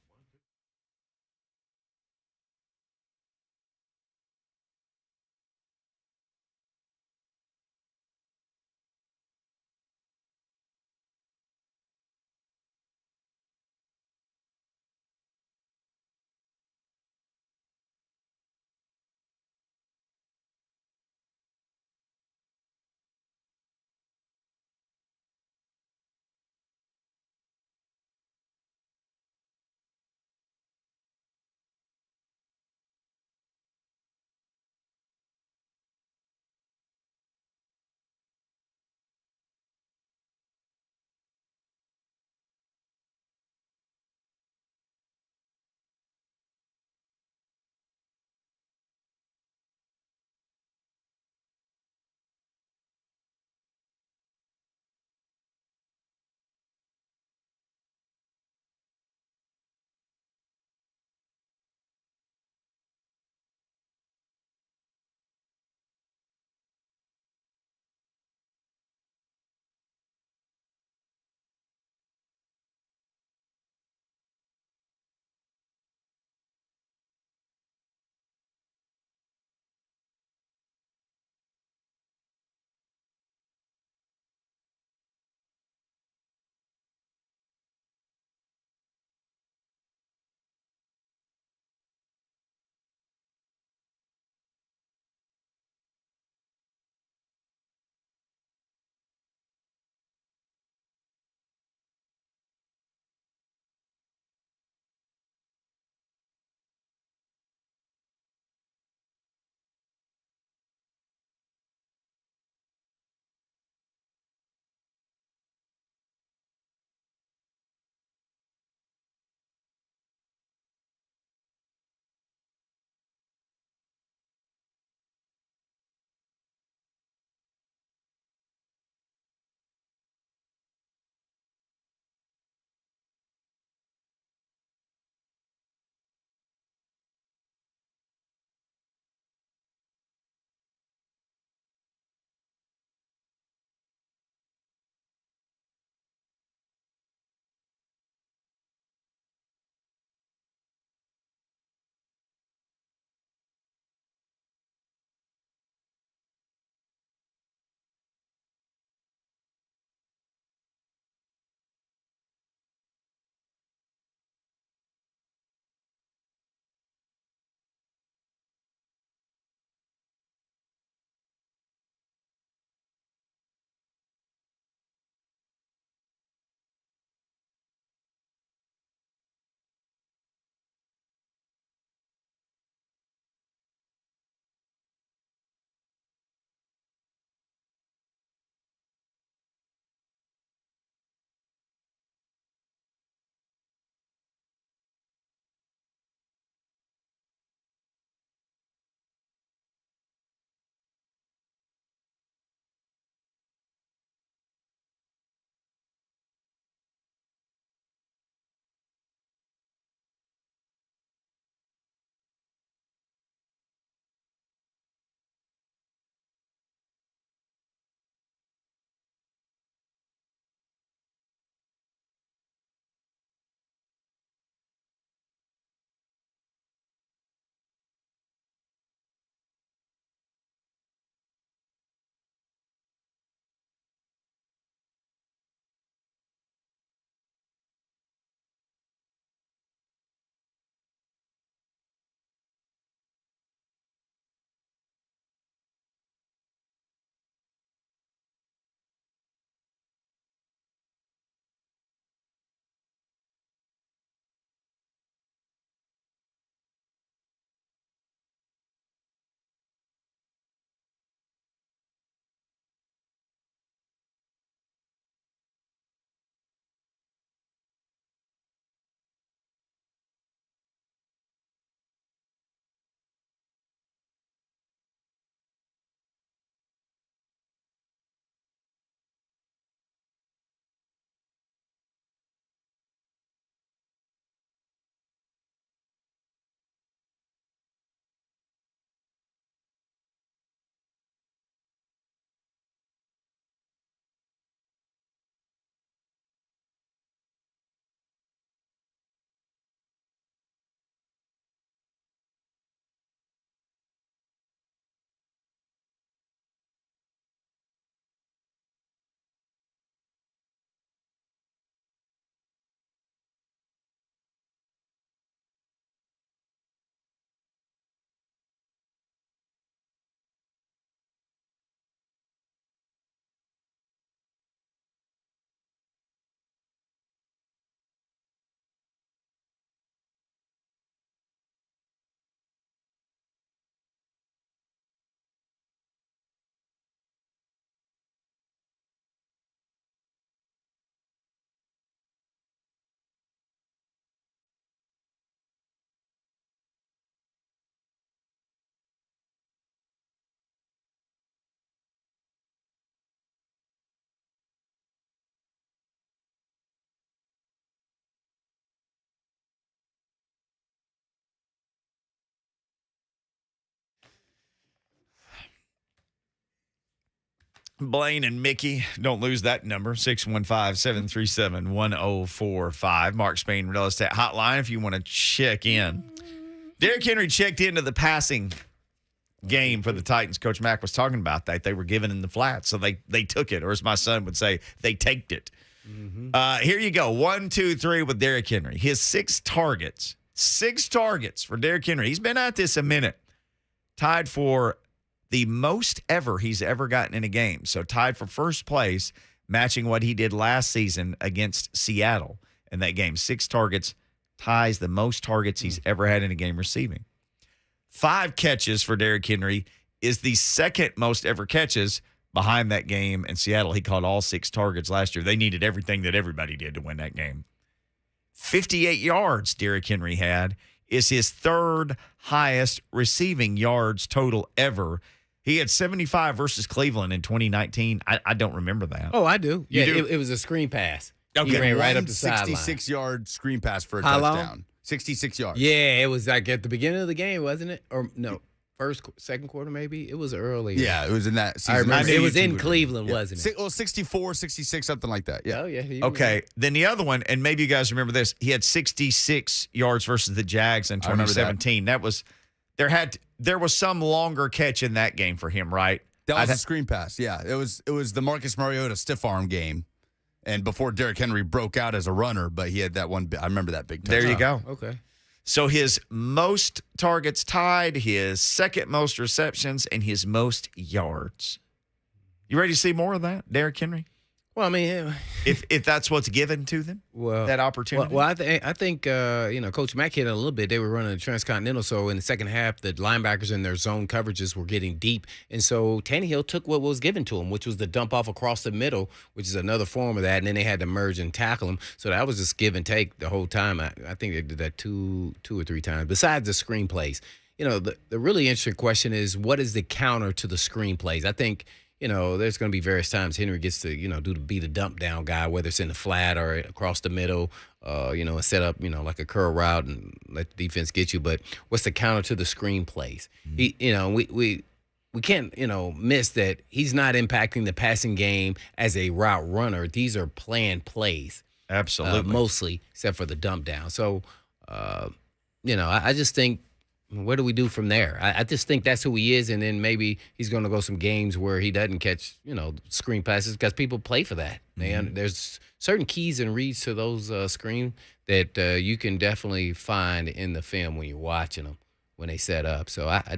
Blaine and Mickey, don't lose that number, 615-737-1045. Mark Spain Real Estate Hotline if you want to check in. Derrick Henry checked into the passing game for the Titans. Coach Mack was talking about that. They were given in the flat, so they took it, or as my son would say, they taked it. Here you go, 1, 2, 3 with Derrick Henry. His 6 targets for Derrick Henry. He's been at this a minute. Tied for the most ever he's ever gotten in a game. So tied for first place, matching what he did last season against Seattle in that game. 6 targets, ties the most targets he's ever had in a game receiving. 5 catches for Derrick Henry is the second most ever catches behind that game in Seattle. He caught all 6 targets last year. They needed everything that everybody did to win that game. 58 yards Derrick Henry had is his 3rd highest receiving yards total ever. He had 75 versus Cleveland in 2019. I don't remember that. Oh, I do. You Yeah, do? It was a screen pass. Okay. He ran right up the sideline. 66-yard screen pass for a How long? touchdown. 66 yards. Yeah, it was like at the beginning of the game, wasn't it? Or no, second quarter maybe? It was early. Yeah, it was in that season. I remember. knew It was you in would- Cleveland, wasn't it? Well, 64, 66, something like that. Yeah. Oh, yeah. Okay, then the other one, and maybe you guys remember this, he had 66 yards versus the Jags in I remember that. 2017. That was there was some longer catch in that game for him, right? That was a screen pass. Yeah, it was the Marcus Mariota stiff arm game, and before Derrick Henry broke out as a runner, but he had that one. I remember that big touchdown. There you go. Okay. So his most targets tied, his second most receptions, and his most yards. You ready to see more of that, Derrick Henry? Well, I mean, If that's what's given to them, that opportunity. Well, I think Coach Mack hit it a little bit. They were running a transcontinental, so in the second half, the linebackers in their zone coverages were getting deep, and so Tannehill took what was given to him, which was the dump off across the middle, which is another form of that, and then they had to merge and tackle him. So that was just give and take the whole time. I think they did that two or three times. Besides the screenplays, the really interesting question is, what is the counter to the screenplays? I think. There's going to be various times Henry gets to, be the dump down guy, whether it's in the flat or across the middle, and set up, like a curl route and let the defense get you. But what's the counter to the screen plays? We can't, miss that he's not impacting the passing game as a route runner. These are planned plays. Absolutely. Mostly, except for the dump down. So, I just think, what do we do from there? I just think that's who he is, and then maybe he's going to go some games where he doesn't catch, screen passes because people play for that. Man, there's certain keys and reads to those screen that you can definitely find in the film when you're watching them when they set up. So I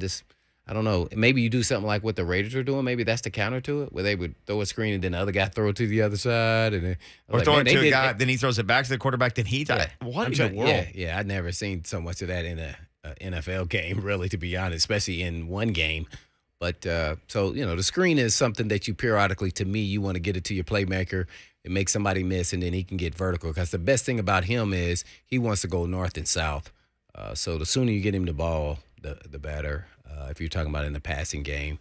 don't know. Maybe you do something like what the Raiders are doing. Maybe that's the counter to it, where they would throw a screen and then the other guy throw it to the other side, and then throw it to a guy, then he throws it back to the quarterback. Then he does. What in the world? Yeah, I've never seen so much of that in a NFL game, really, to be honest, especially in one game. But the screen is something that you periodically, to me, you want to get it to your playmaker and make somebody miss, and then he can get vertical. Because the best thing about him is he wants to go north and south. So the sooner you get him the ball, the better. If you're talking about in the passing game,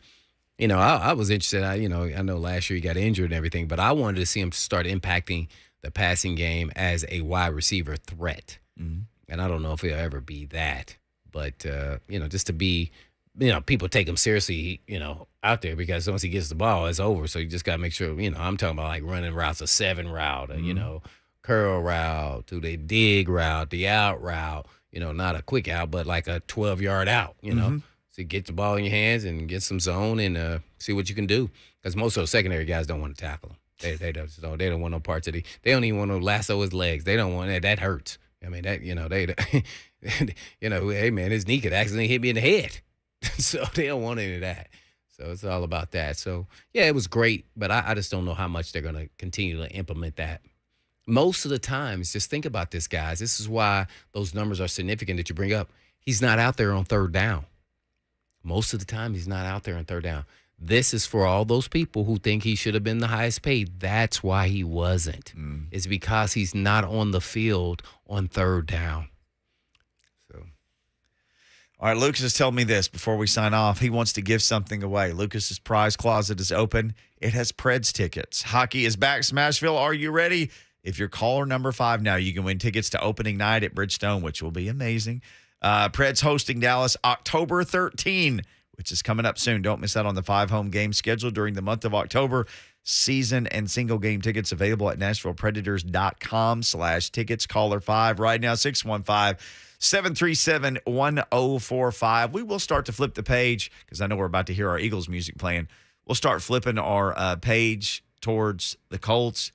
I was interested. I know last year he got injured and everything, but I wanted to see him start impacting the passing game as a wide receiver threat. Mm-hmm. And I don't know if he'll ever be that. But, just to be, people take him seriously, out there, because once he gets the ball, it's over. So you just got to make sure, I'm talking about like running routes, a 7 route, curl route, to the dig route, the out route, not a quick out, but like a 12-yard out, So you get the ball in your hands and get some zone and see what you can do. Because most of those secondary guys don't want to tackle him. They don't want no parts of they don't even want to lasso his legs. They don't want that. That hurts. I mean, that, hey, man, his knee could accidentally hit me in the head. So they don't want any of that. So it's all about that. So, yeah, it was great, but I just don't know how much they're going to continue to implement that. Most of the times, just think about this, guys. This is why those numbers are significant that you bring up. He's not out there on third down. Most of the time, he's not out there on third down. This is for all those people who think he should have been the highest paid. That's why he wasn't. It's because he's not on the field on third down. So, all right, Lucas is telling me this before we sign off. He wants to give something away. Lucas's prize closet is open. It has Preds tickets. Hockey is back. Smashville, are you ready? If you're caller number 5 now, you can win tickets to opening night at Bridgestone, which will be amazing. Preds hosting Dallas October 13. which is coming up soon. Don't miss out on the 5 home games scheduled during the month of October. Season and single game tickets available at NashvillePredators.com/tickets. Caller 5 right now, 615-737-1045. We will start to flip the page because I know we're about to hear our Eagles music playing. We'll start flipping our page towards the Colts.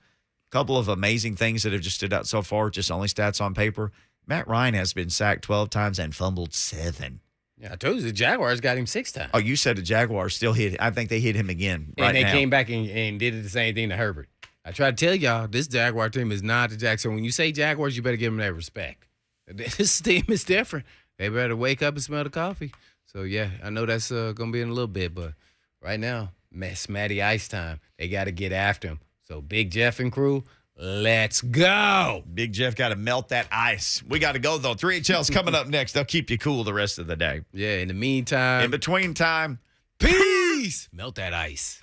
A couple of amazing things that have just stood out so far, just only stats on paper. Matt Ryan has been sacked 12 times and fumbled 7. Yeah, I told you the Jaguars got him 6 times. Oh, you said the Jaguars still hit. I think they hit him again right and they now. came back and did the same thing to Herbert. I try to tell y'all, this Jaguar team is not the Jaguars. So when you say Jaguars, you better give them that respect. This team is different. They better wake up and smell the coffee. So, yeah, I know that's going to be in a little bit. But right now, Matty Ice time. They got to get after him. So, Big Jeff and crew, let's go. Big Jeff got to melt that ice. We got to go, though. 3HL's coming up next. They'll keep you cool the rest of the day. Yeah, in the meantime. In between time, peace. Melt that ice.